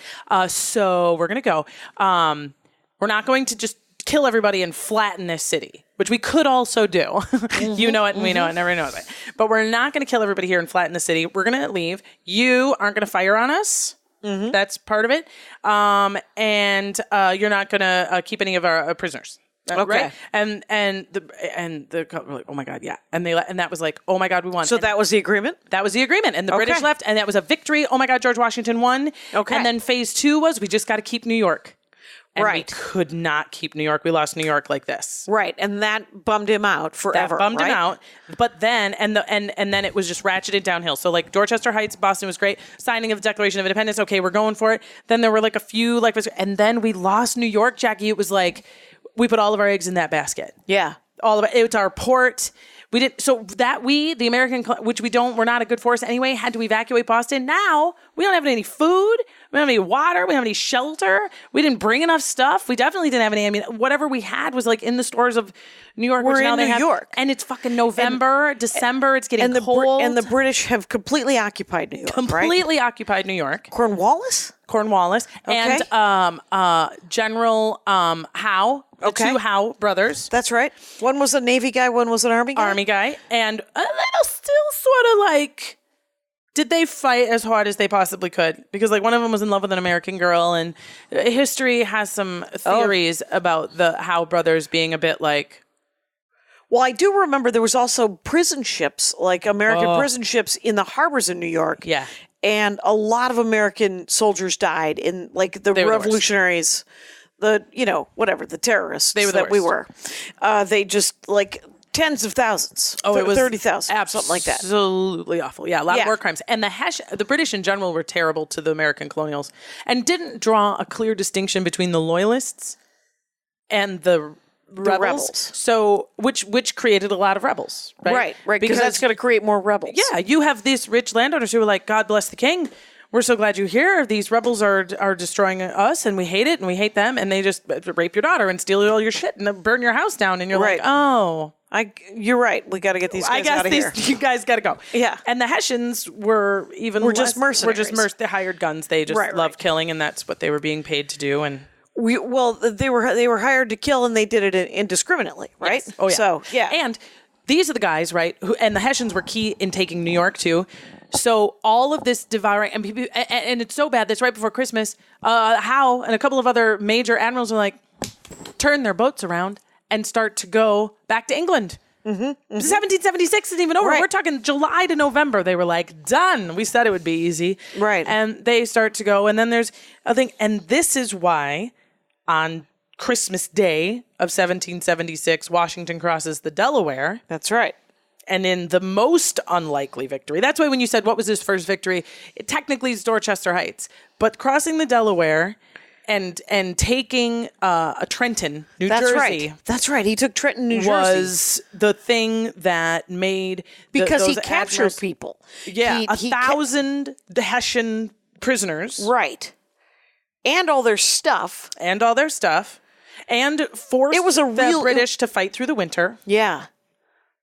so we're going to go. We're not going to just kill everybody and flatten this city, which we could also do. You know it and we know it and everyone knows it. But we're not going to kill everybody here and flatten the city. We're going to leave. You aren't going to fire on us. That's part of it. And you're not going to keep any of our prisoners. Okay. Right? And the were like, oh my God, yeah. And that was like, oh my God, we won. So that was the agreement? That was the agreement. And the British left, and that was a victory. Oh my God, George Washington won. Okay. And then phase 2 was, we just got to keep New York. And we could not keep New York. We lost New York like this. Right. And that bummed him out forever. That bummed him out. But then, and then it was just ratcheted downhill. So Dorchester Heights, Boston was great. Signing of the Declaration of Independence. Okay, we're going for it. Then there were a few, and then we lost New York, Jackie. It was like, we put all of our eggs in that basket. Yeah. All of it. It's our port. We didn't. So that the American, which we're not a good force anyway, had to evacuate Boston. Now we don't have any food. We don't have any water. We don't have any shelter. We didn't bring enough stuff. We definitely didn't have any. I mean, whatever we had was like in the stores of New York. We're in New York. And it's fucking November, December. It's getting cold. And the British have completely occupied New York, completely occupied New York. Cornwallis? Okay. And General Howe, the two Howe brothers. That's right. One was a Navy guy, one was an Army guy. And a little still sort of like, did they fight as hard as they possibly could? Because like one of them was in love with an American girl, and history has some theories about the Howe brothers being a bit like... Well, I do remember there was also prison ships, like American prison ships in the harbors in New York. Yeah. And a lot of American soldiers died in like the revolutionaries, the terrorists we were. They just like tens of thousands. It was 30,000, something like that. Absolutely awful. Yeah, a lot of war crimes. And the British in general were terrible to the American colonials and didn't draw a clear distinction between the loyalists and the rebels. So, which created a lot of rebels, right? Right. Because that's going to create more rebels. Yeah, you have these rich landowners who are like, God bless the king. We're so glad you're here. These rebels are destroying us, and we hate it, and we hate them, and they just rape your daughter and steal all your shit and burn your house down, and you're like, oh. You're right. We got to get these guys out of here. You guys got to go. Yeah. And the Hessians were just mercenaries. They hired guns. They just loved killing, and that's what they were being paid to do, and... they were hired to kill, and they did it indiscriminately, right? Yes. Oh, yeah. So, yeah. And these are the guys, right, and the Hessians were key in taking New York, too. So all of this devouring, and people, and it's so bad that's right before Christmas, Howe and a couple of other major admirals are like, turn their boats around and start to go back to England. 1776 isn't even over. Right. We're talking July to November. They were like, done. We said it would be easy. Right. And they start to go, and then there's a thing, and this is why... On Christmas Day of 1776, Washington crosses the Delaware. That's right. And in the most unlikely victory. That's why when you said, what was his first victory? It technically is Dorchester Heights. But crossing the Delaware and taking Trenton, New Jersey. That's right. He took Trenton, New Jersey. Was the thing that made... Because he captured people. Yeah, 1,000 Hessian prisoners. Right. And all their stuff. And forced the British to fight through the winter. Yeah,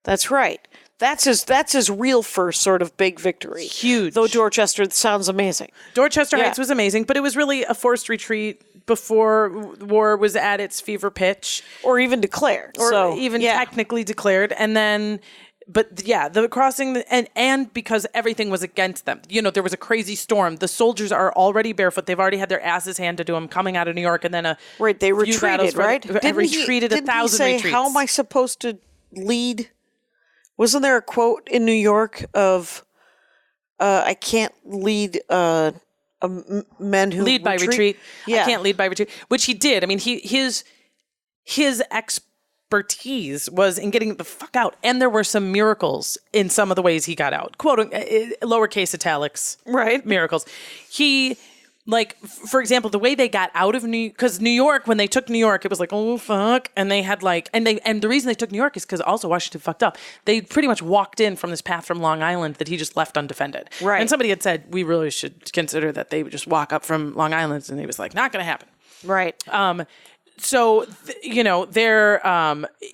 that's right. That's his real first sort of big victory. Huge. Though Dorchester sounds amazing. Dorchester Heights was amazing, but it was really a forced retreat before war was at its fever pitch. Or even declared. Technically declared. And then... But yeah, the crossing and because everything was against them. You know, there was a crazy storm. The soldiers are already barefoot. They've already had their asses handed to them coming out of New York, and then they retreated, right? Retreated 1,000 retreats. How am I supposed to lead? Wasn't there a quote in New York of I can't lead men who lead by retreat? Yeah. I can't lead by retreat, which he did. I mean, his expertise was in getting the fuck out, and there were some miracles in some of the ways he got out. Quoting lowercase italics, right? Miracles. He, like, for example, the way they got out of because New York, when they took New York, it was like, oh fuck, and they had like, and the reason they took New York is because also Washington fucked up. They pretty much walked in from this path from Long Island that he just left undefended. Right. And somebody had said we really should consider that they would just walk up from Long Island, and he was like, not going to happen. Right. So, they're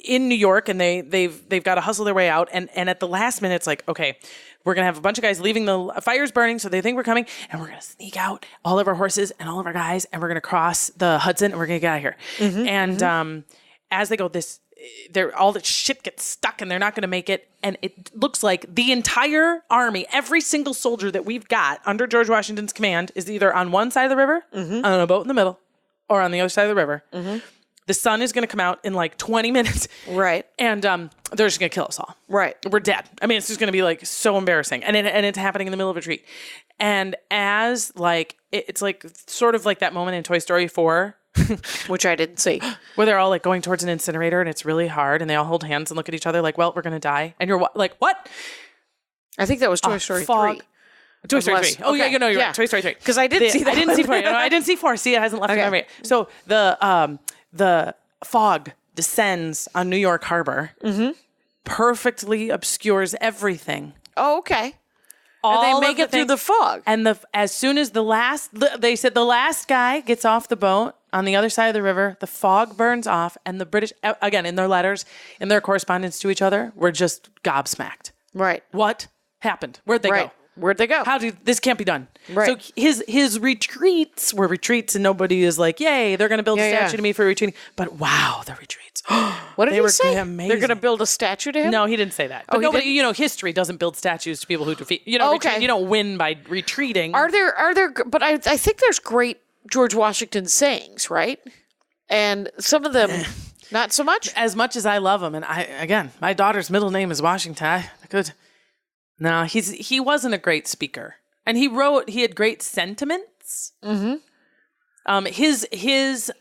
in New York, and they've got to hustle their way out. And at the last minute, it's like, okay, we're going to have a bunch of guys leaving. The fire's burning, so they think we're coming. And we're going to sneak out all of our horses and all of our guys, and we're going to cross the Hudson, and we're going to get out of here. As they go, all the shit gets stuck, and they're not going to make it. And it looks like the entire army, every single soldier that we've got under George Washington's command is either on one side of the river, on a boat in the middle, or on the other side of the river. The sun is going to come out in like 20 minutes. Right. And they're just going to kill us all. Right. We're dead. I mean, it's just going to be like so embarrassing. And it's happening in the middle of a retreat. And as like, it's like sort of like that moment in Toy Story 4. Which I didn't see. Where they're all like going towards an incinerator, and it's really hard. And they all hold hands and look at each other like, well, we're going to die. And you're like, what? I think that was Toy Story 3. Toy Story 3. Oh, yeah, you're right. Toy Story 3. Because I didn't see that. I didn't see 4. I didn't see 4. See, it hasn't left my memory. So the fog descends on New York Harbor. perfectly obscures everything. Oh, okay. All And of they make it through the fog. And as soon as they said the last guy gets off the boat on the other side of the river, the fog burns off, and the British, again, in their letters, in their correspondence to each other, were just gobsmacked. Right. What happened? Where'd they go? Where'd they go? This can't be done. Right. So his retreats were retreats, and nobody is like, yay, they're going to build a statue to me for retreating. But wow, the retreats. What did he say? Amazing. They're going to build a statue to him? No, he didn't say that. But nobody, history doesn't build statues to people who defeat. You don't win by retreating. Are there? But I think there's great George Washington sayings, right? And some of them, not so much. As much as I love him, and my daughter's middle name is Washington. No, he wasn't a great speaker, and he had great sentiments. Mm-hmm. His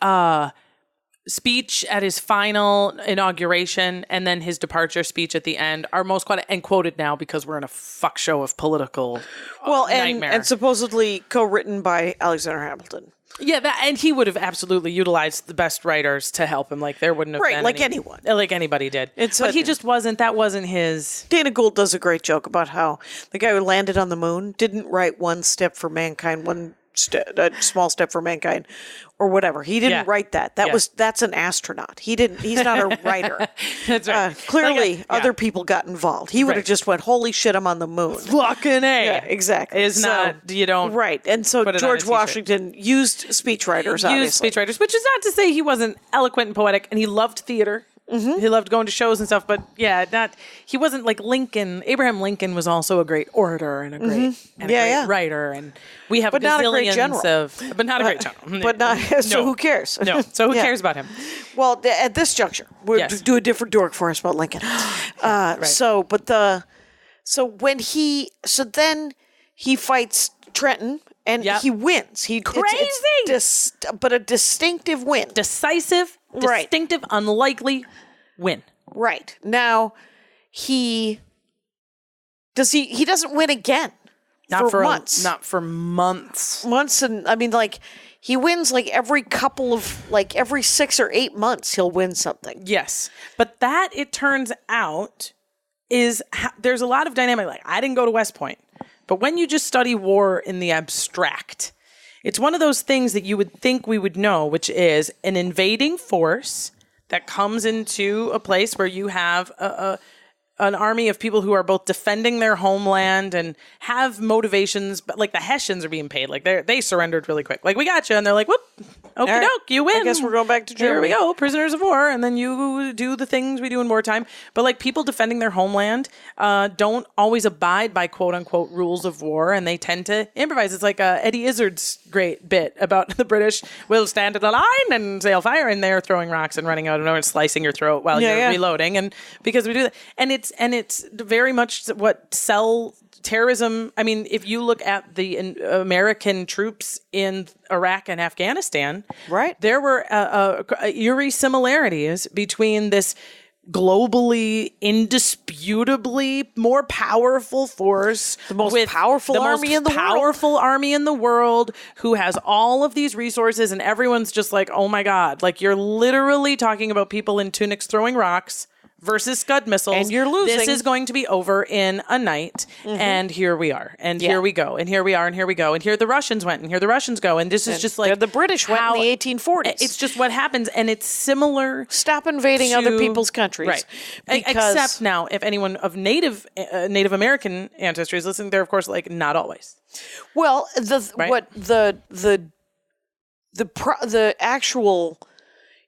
speech at his final inauguration and then his departure speech at the end are most quoted now because we're in a fuck show of political nightmare. And supposedly co-written by Alexander Hamilton. Yeah, and he would have absolutely utilized the best writers to help him. Like there wouldn't have been anyone. Like anybody did. But he just wasn't. That wasn't his. Dana Gould does a great joke about how the guy who landed on the moon didn't write one step for mankind, a small step for mankind, or whatever. He didn't write that. That's an astronaut. He didn't. He's not a writer. That's right. Clearly, other people got involved. He would have just went, "Holy shit, I'm on the moon." Fucking A. Yeah, exactly. You don't right. And so George Washington used speechwriters. Speechwriters, which is not to say he wasn't eloquent and poetic, and he loved theater. Mm-hmm. He loved going to shows and stuff, but he wasn't like Lincoln. Abraham Lincoln was also a great orator and a great, writer, and we have not a great general. But not a great general. But not, so who cares? No, so who cares about him? Well, at this juncture, we'll do a different dork for us about Lincoln. Right. So then he fights Trenton. And he wins. Crazy! But a distinctive win. Decisive, distinctive, unlikely win. Right. Now, he doesn't win again. Not for months. Not for months. Months, and I mean, like, he wins every 6 or 8 months he'll win something. Yes. But that, it turns out, there's a lot of dynamic. Like, I didn't go to West Point. But when you just study war in the abstract, it's one of those things that you would think we would know, which is an invading force that comes into a place where you have an army of people who are both defending their homeland and have motivations, but like the Hessians are being paid. Like they surrendered really quick. Like, we got you. And they're like, whoop, okie doke, you win. I guess we're going back to Germany. Here we go, prisoners of war. And then you do the things we do in wartime. But like people defending their homeland don't always abide by quote unquote rules of war. And they tend to improvise. It's like Eddie Izzard's great bit about the British will stand at the line and sail fire. And they're throwing rocks and running out of nowhere and slicing your throat while you're reloading. And because we do that. And it's very much what terrorism. I mean, if you look at the American troops in Iraq and Afghanistan, right, there were eerie similarities between this globally, indisputably more powerful force, the most powerful army in the world, who has all of these resources, and everyone's just like, oh my God, like you're literally talking about people in tunics throwing rocks versus Scud missiles. And you're losing. This is going to be over in a night. Mm-hmm. And here we are. And here we go. And here we are. And here we go. And here the Russians went. And here the Russians go. And this is just like the British went in the 1840s. It's just what happens. And it's similar. Stop invading other people's countries. Right. Except now, if anyone of Native American ancestry is listening, they're of course like not always. Well, the actual,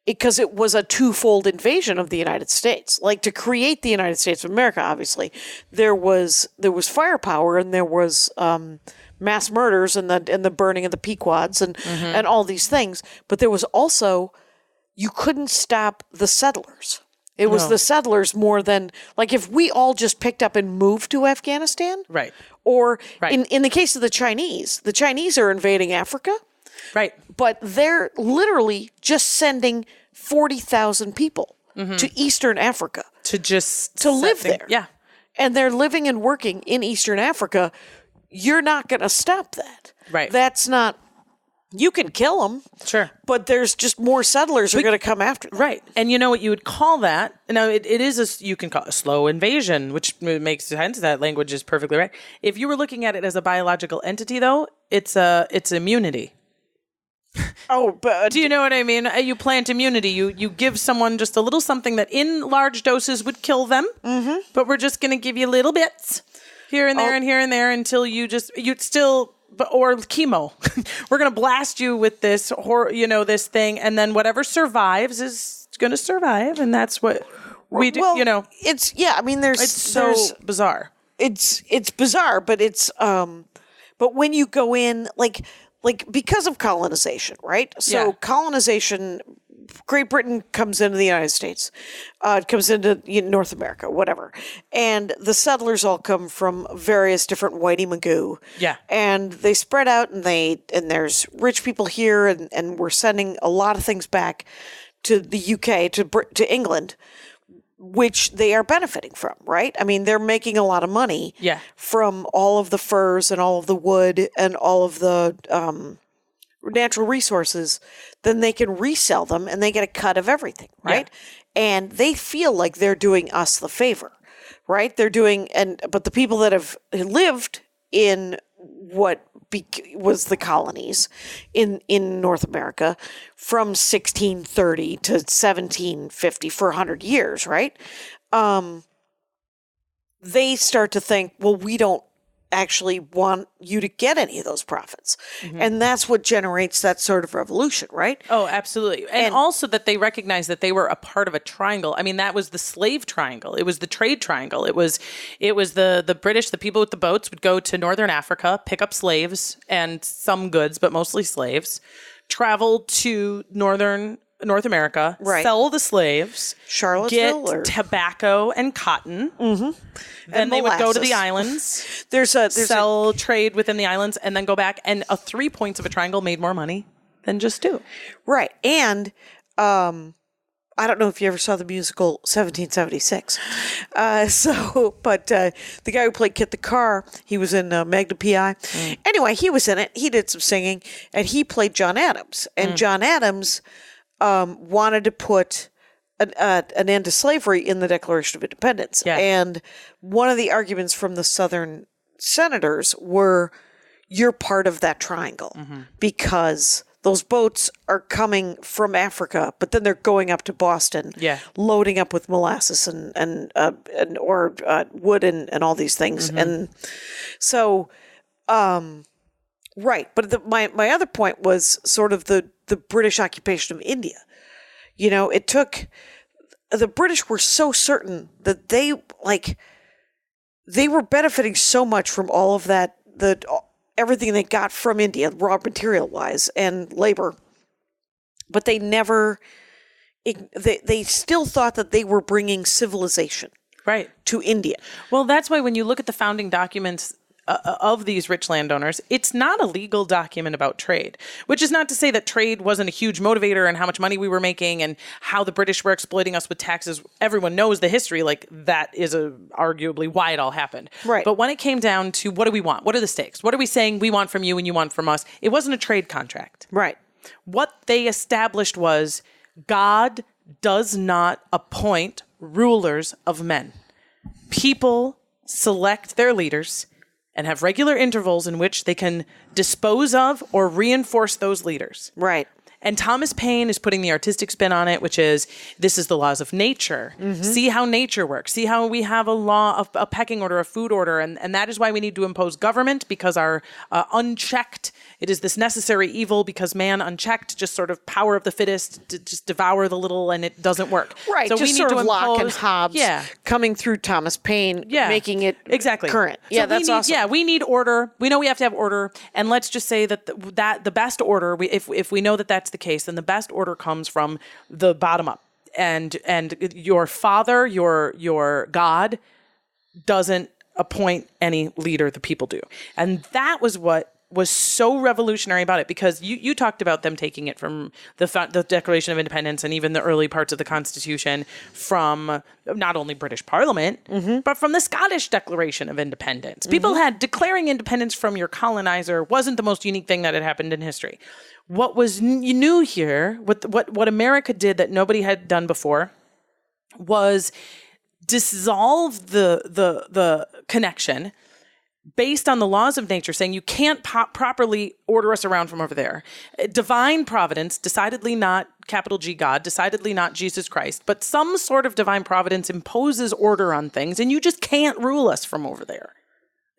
because it was a twofold invasion of the United States. Like, to create the United States of America, obviously, there was firepower, and there was mass murders and the burning of the Pequods and all these things. But there was also, you couldn't stop the settlers. It was the settlers more than, like, if we all just picked up and moved to Afghanistan. Right. Or in the case of the Chinese are invading Africa. Right. But they're literally just sending 40,000 people to Eastern Africa. To live there. Yeah. And they're living and working in Eastern Africa. You're not going to stop that. Right. That's not You can kill them. Sure. But there's just more settlers are going to come after them. Right. And you know what you would call that? Now, it is you can call it a slow invasion, which makes sense. That language is perfectly right. If you were looking at it as a biological entity, though, it's immunity. Oh, but do you know what I mean? You plant immunity. You give someone just a little something that in large doses would kill them, but we're just going to give you little bits here and there and here and there until you'd still... Or chemo. We're going to blast you with this, this thing, and then whatever survives is going to survive, and that's what we do. Well, it's it's so bizarre. It's bizarre, but it's but when you go in like because of colonization, right? So colonization. Great Britain comes into the United States, comes into North America, whatever. And the settlers all come from various different whitey magoo. Yeah. And they spread out and there's rich people here and we're sending a lot of things back to the UK, to England, which they are benefiting from, right? I mean, they're making a lot of money from all of the furs and all of the wood and all of the natural resources. Then they can resell them and they get a cut of everything, right? Yeah. And they feel like they're doing us the favor, right? But the people that have lived in what was the colonies in North America from 1630 to 1750 for 100 years, right? They start to think, well, we don't actually want you to get any of those profits. And that's what generates that sort of revolution, right? Oh, absolutely. And also that they recognize that they were a part of a triangle. I mean, that was the slave triangle. It was the trade triangle. It was the British, the people with the boats would go to Northern Africa, pick up slaves and some goods, but mostly slaves, travel to North America, sell the slaves, Charlottesville, get tobacco and cotton. Then they would go to the islands. Sell trade within the islands, and then go back. And 3 points of a triangle made more money than just 2. Right, and I don't know if you ever saw the musical 1776. But the guy who played Kit the Car, he was in Magna P.I. Anyway, he was in it. He did some singing, and he played John Adams. And John Adams wanted to put an end to slavery in the Declaration of Independence. Yeah. And one of the arguments from the Southern senators were, you're part of that triangle because those boats are coming from Africa, but then they're going up to Boston, loading up with molasses and wood and all these things. And so, right. But my other point was sort of the British occupation of India. The British were so certain that they were benefiting so much from all of that, everything they got from India, raw material wise and labor, but they never, they still thought that they were bringing civilization to India. Well, that's why when you look at the founding documents of these rich landowners, it's not a legal document about trade, which is not to say that trade wasn't a huge motivator and how much money we were making and how the British were exploiting us with taxes. Everyone knows the history, that is arguably why it all happened. Right. But when it came down to what do we want? What are the stakes? What are we saying we want from you and you want from us? It wasn't a trade contract. Right. What they established was God does not appoint rulers of men. People select their leaders and have regular intervals in which they can dispose of or reinforce those leaders. Right. And Thomas Paine is putting the artistic spin on it, which is, this is the laws of nature. See how nature works. See how we have a law of a pecking order, a food order. And that is why we need to impose government, because our unchecked, it is this necessary evil, because man unchecked, just sort of power of the fittest, to just devour the little, and it doesn't work. Right, so just we need sort of Locke and Hobbes coming through Thomas Paine, making it current. Yeah, so that's awesome. Yeah, we need order. We know we have to have order. And let's just say that the best order, if we know that that's the case, then the best order comes from the bottom up. And your father, your God, doesn't appoint any leader, the people do. And that was what was so revolutionary about it, because you talked about them taking it from the Declaration of Independence and even the early parts of the Constitution from not only British Parliament, but from the Scottish Declaration of Independence. People had declaring independence from your colonizer wasn't the most unique thing that had happened in history. What was new here, what America did that nobody had done before, was dissolve the connection based on the laws of nature, saying you can't properly order us around from over there. Divine providence, decidedly not capital G God, decidedly not Jesus Christ, but some sort of divine providence imposes order on things, and you just can't rule us from over there.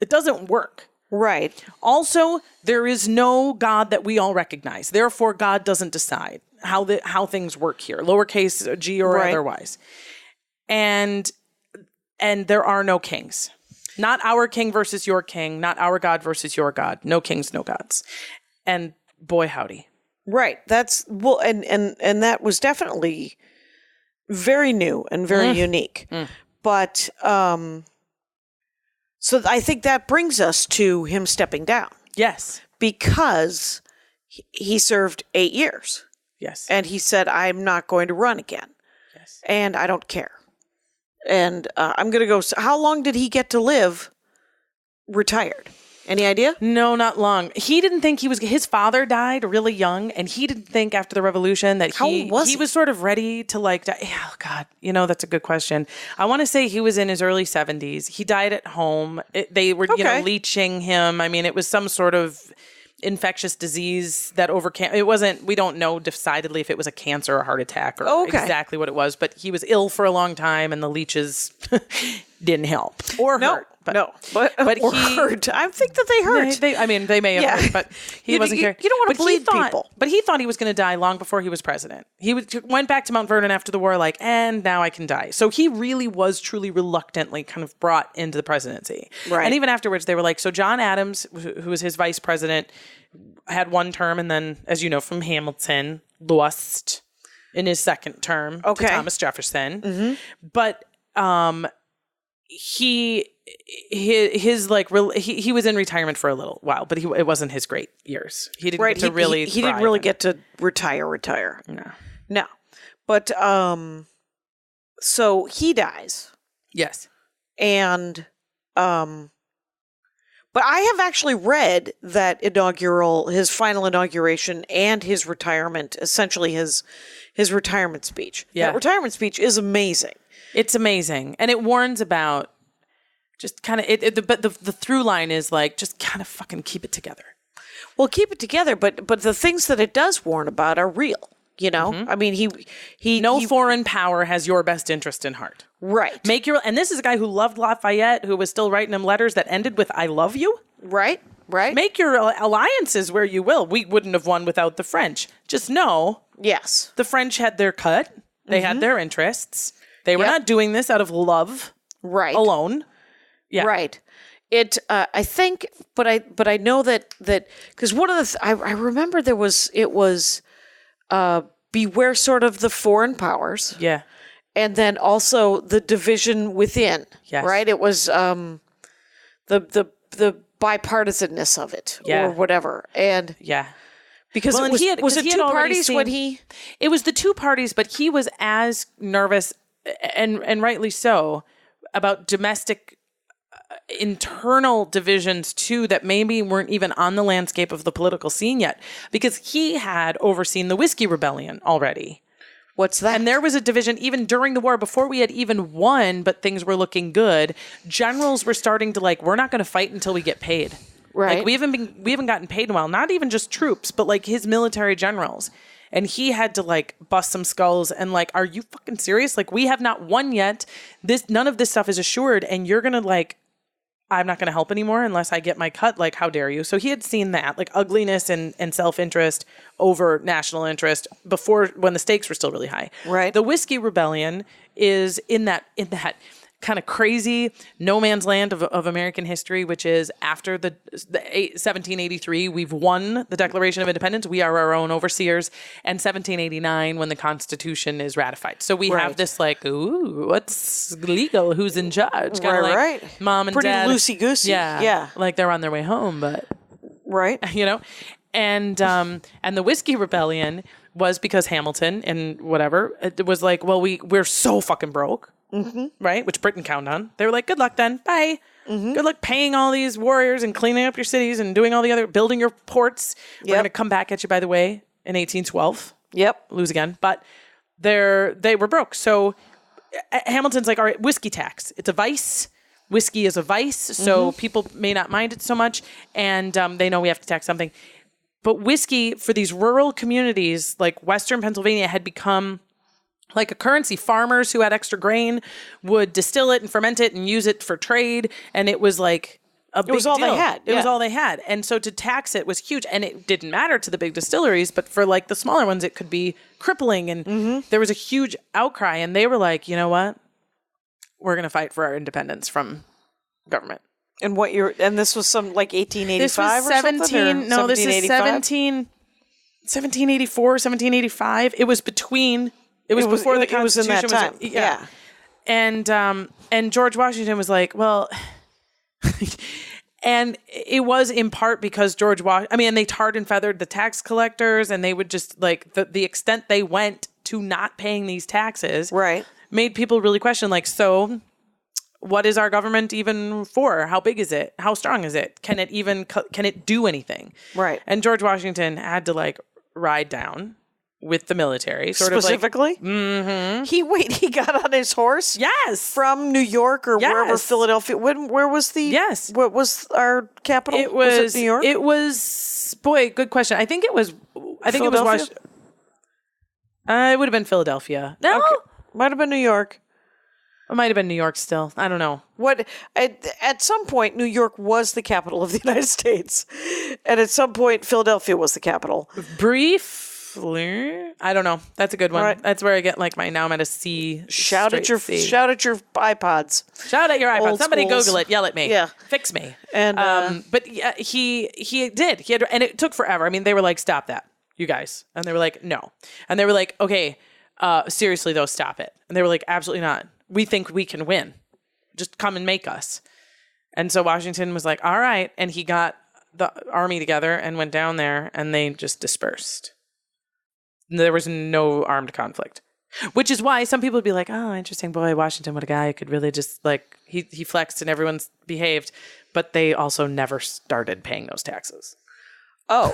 It doesn't work. Right. Also, there is no God that we all recognize. Therefore, God doesn't decide how things work here, lowercase g or otherwise. And there are no kings. Not our king versus your king, not our God versus your God. No kings, no gods. And boy, howdy. Right. That's, well, and that was definitely very new and very unique. But, so I think that brings us to him stepping down. Yes. Because he served 8 years. Yes. And he said, I'm not going to run again. Yes. And I don't care. And I'm going to go. How long did he get to live retired? Any idea? No, not long. He didn't think his father died really young, and he didn't think after the revolution that he was sort of ready to like die. Oh God, that's a good question. I want to say he was in his early 70s. He died at home. They were, leeching him. I mean, it was some sort of infectious disease that overcame. It wasn't, we don't know decidedly if it was a cancer or a heart attack or exactly what it was, but he was ill for a long time and the leeches didn't help or hurt. But hurt. I think that they hurt. They may have hurt, but he wasn't caring. You don't want to bleed people. But he thought he was going to die long before he was president. He went back to Mount Vernon after the war and now I can die. So he really was truly reluctantly kind of brought into the presidency. Right. And even afterwards, they were like, so John Adams, who was his vice president, had one term, and then, as you know from Hamilton, lost in his second term to Thomas Jefferson. But he was in retirement for a little while, but it wasn't his great years. He didn't get to really. He didn't really get to retire. No. But so he dies. Yes. And but I have actually read that his final inauguration and his retirement, essentially his retirement speech. Yeah. That retirement speech is amazing. It's amazing. And it warns about just kind of, but the through line is like, just kind of fucking keep it together. Well, keep it together, but the things that it does warn about are real, I mean, he foreign power has your best interest in heart. Right. And this is a guy who loved Lafayette, who was still writing him letters that ended with, I love you. Right. Make your alliances where you will. We wouldn't have won without the French. Just know. Yes. The French had their cut. They had their interests. They were not doing this out of love. Right. Alone. Yeah. Right. It, I think, but I know that, because one of the, I remember it was, beware sort of the foreign powers. Yeah. And then also the division within. Yes. Right. It was, the bipartisanness of it or whatever. And because it was it two parties when he, it was the two parties, but he was as nervous and rightly so about domestic internal divisions too that maybe weren't even on the landscape of the political scene yet, because he had overseen the Whiskey Rebellion already. What's that? And there was a division even during the war, before we had even won, but things were looking good. Generals were starting to we're not going to fight until we get paid. Right. We haven't gotten paid in a while. Not even just troops, but his military generals. And he had to bust some skulls and are you fucking serious? We have not won yet. None of this stuff is assured, and you're gonna I'm not going to help anymore unless I get my cut. How dare you? So he had seen that, ugliness and self-interest over national interest before, when the stakes were still really high. Right. The Whiskey Rebellion is in that kind of crazy no man's land of American history, which is after the 1783, we've won the Declaration of Independence. We are our own overseers. And 1789, when the Constitution is ratified. So we have this ooh, what's legal? Who's in charge? Kind of right. Mom and pretty dad. Pretty loosey-goosey. Yeah. They're on their way home, but... Right. You know? And the Whiskey Rebellion was because Hamilton and whatever, it was like, well, we're so fucking broke, right? Which Britain counted on. They were like, good luck then. Bye. Good luck paying all these warriors and cleaning up your cities and doing all the other, building your ports. We're going to come back at you, by the way, in 1812. Yep. Lose again. But they were broke. So Hamilton's like, all right, whiskey tax. It's a vice. Whiskey is a vice. So people may not mind it so much. And they know we have to tax something. But whiskey for these rural communities like Western Pennsylvania had become like a currency. Farmers who had extra grain would distill it and ferment it and use it for trade. And it was like a big deal. It was all they had. It was all they had. And so to tax it was huge. And it didn't matter to the big distilleries, but for like the smaller ones, it could be crippling. And there was a huge outcry. And they were like, you know what? We're going to fight for our independence from government. And what year? And this was some like 1885 this was 17, or this is 1784, 1785. It was between, it was before the Constitution was in that time. Yeah. And George Washington was like, well, and it was in part because and they tarred and feathered the tax collectors, and they would just like the extent they went to not paying these taxes, right, made people really question, like, so what is our government even for? How big is it? How strong is it? Can it do anything? Right. And George Washington had to like ride down with the military, specifically. He got on his horse. Yes, from New York or wherever, Philadelphia. Where was the? Yes. What was our capital? Was it New York? It was. Boy, good question. I think it was. It was Washington. It would have been Philadelphia. No, okay. Might have been New York. It might have been New York still. I don't know. At some point, New York was the capital of the United States. And at some point, Philadelphia was the capital. Briefly. I don't know. That's a good one. Right. That's where I get like now I'm at a C. Shout at your iPods. Shout at your iPods. Old Somebody schools. Google it. Yell at me. Yeah. Fix me. And but yeah, he did. He had, and it took forever. I mean, they were like, stop that, you guys. And they were like, no. And they were like, okay, seriously though, stop it. And they were like, absolutely not. We think we can win. Just come and make us. And so Washington was like, all right. And he got the army together and went down there, and they just dispersed. There was no armed conflict, which is why some people would be like, oh, interesting. Boy, Washington, what a guy. Could really just like, he flexed and everyone's behaved. But they also never started paying those taxes. Oh.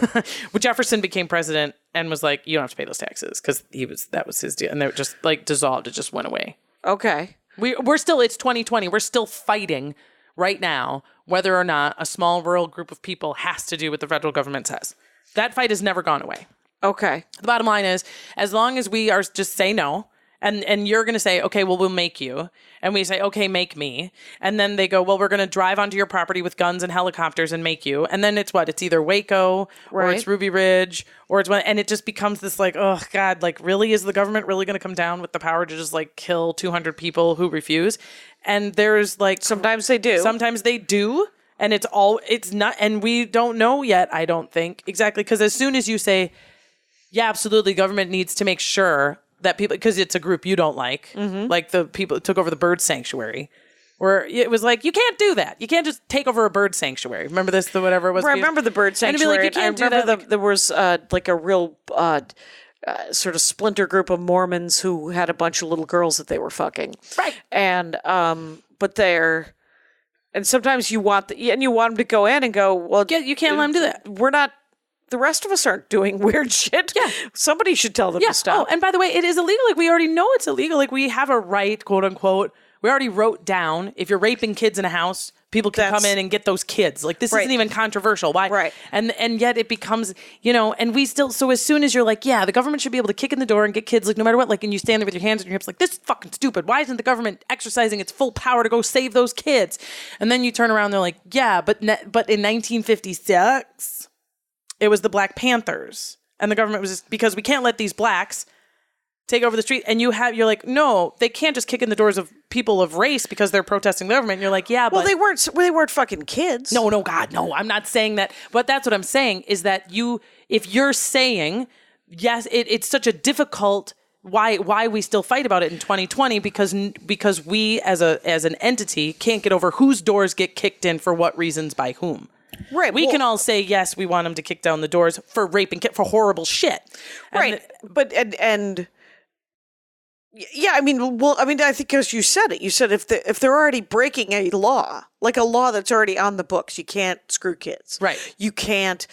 But Jefferson became president and was like, you don't have to pay those taxes, because that was his deal. And they were just like dissolved. It just went away. Okay. We're still, it's 2020. We're still fighting right now whether or not a small rural group of people has to do what the federal government says. That fight has never gone away. Okay. The bottom line is, as long as we are just say no, and you're going to say, okay, well, we'll make you. And we say, okay, make me. And then they go, well, we're going to drive onto your property with guns and helicopters and make you. And then it's what? It's either Waco or it's Ruby Ridge or it's and it just becomes this like, oh God, like really, is the government really going to come down with the power to just like kill 200 people who refuse? And there's like, sometimes they do. And it's not, and we don't know yet, I don't think exactly. Because as soon as you say, yeah, absolutely, government needs to make sure that people, because it's a group you don't like the people that took over the bird sanctuary, where it was like, you can't do that. You can't just take over a bird sanctuary. Remember this, the whatever it was? I remember the bird sanctuary. Like, you can't I remember do that. there was like a real sort of splinter group of Mormons who had a bunch of little girls that they were fucking. Right. And and sometimes you want and you want them to go in and go, well, you can't let them do that. We're not. The rest of us aren't doing weird shit. Yeah. Somebody should tell them to stop. Oh, and by the way, it is illegal. Like, we already know it's illegal. Like, we have a right, quote unquote. We already wrote down, if you're raping kids in a house, people can come in and get those kids. Like, this isn't even controversial. Why? Right. And yet it becomes, and we still, so as soon as you're like, yeah, the government should be able to kick in the door and get kids, like, no matter what, like, and you stand there with your hands on your hips, like, this is fucking stupid. Why isn't the government exercising its full power to go save those kids? And then you turn around and they're like, yeah, but in 1956... it was the Black Panthers, and the government was just, because we can't let these blacks take over the street. And you're like, no, they can't just kick in the doors of people of race because they're protesting the government. And you're like, yeah, but they weren't fucking kids. No, God, no. I'm not saying that, but that's what I'm saying is that if you're saying yes, it's such a difficult. Why we still fight about it in 2020 because we as an entity can't get over whose doors get kicked in for what reasons by whom. Right, We well- can all say, yes, we want him to kick down the doors for rape and for horrible shit. And Right. But, and yeah, I mean, I think as you said it, you said if they're already breaking a law, like a law that's already on the books, you can't screw kids. Right. You can't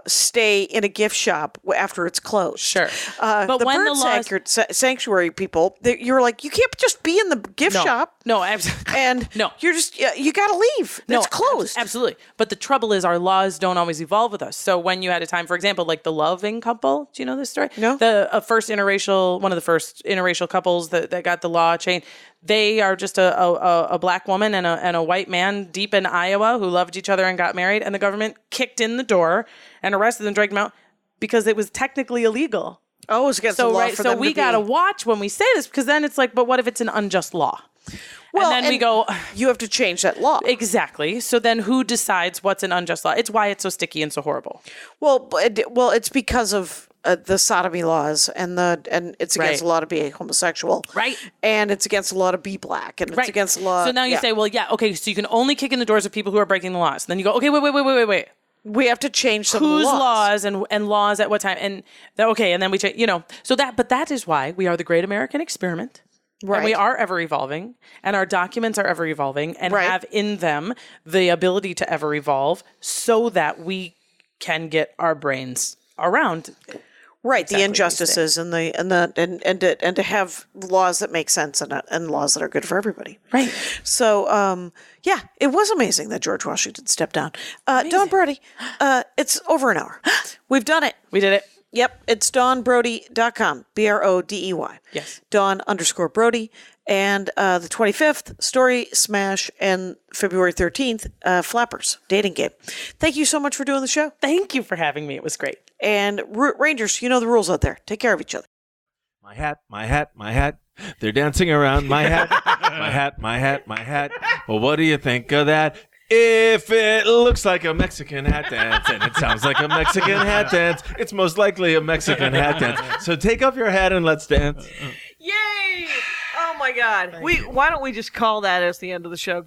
stay in a gift shop after it's closed. Sure. But the when bird the laws- sanctuary people, you're like, you can't just be in the gift shop. No, absolutely. And No. you're just, you got to leave. It's closed. Absolutely. But the trouble is our laws don't always evolve with us. So when you had a time, for example, like the loving couple, do you know this story? No. One of the first interracial couples that got the law changed. They are just a black woman and a white man deep in Iowa who loved each other and got married. And the government kicked in the door and arrested them, dragged them out because it was technically illegal. Oh, it's against the law for them we to got to be... watch when we say this because then it's like, but what if it's an unjust law? Well, and then we go, you have to change that law. exactly. So then who decides what's an unjust law? It's why it's so sticky and so horrible. Well, it's because of the sodomy laws and it's against the law to be homosexual, Right. And it's against the law to be black, and it's against the law. So now you say, well, yeah, okay, so you can only kick in the doors of people who are breaking the laws. Then you go, okay, wait. we have to change some Whose laws. laws and laws at what time? And then we change, but that is why we are the great American experiment. Right. And we are ever evolving, and our documents are ever evolving, and have in them the ability to ever evolve, so that we can get our brains around. Right, exactly the injustices and to have laws that make sense and laws that are good for everybody. Right. So, it was amazing that George Washington stepped down. Dawn Brodey, it's over an hour. We've done it. We did it. Yep, it's dawnbrodey.com, Brodey. Yes. Dawn_Brodey. And the 25th, Story Smash, and February 13th, Flappers, dating game. Thank you so much for doing the show. Thank you for having me. It was great. And Rangers, you know the rules out there. Take care of each other. My hat, my hat, my hat. They're dancing around my hat. My hat, my hat, my hat. Well, what do you think of that? If it looks like a Mexican hat dance and it sounds like a Mexican hat dance, it's most likely a Mexican hat dance. So take off your hat and let's dance. Yay! Oh my God. Why don't we just call that as the end of the show?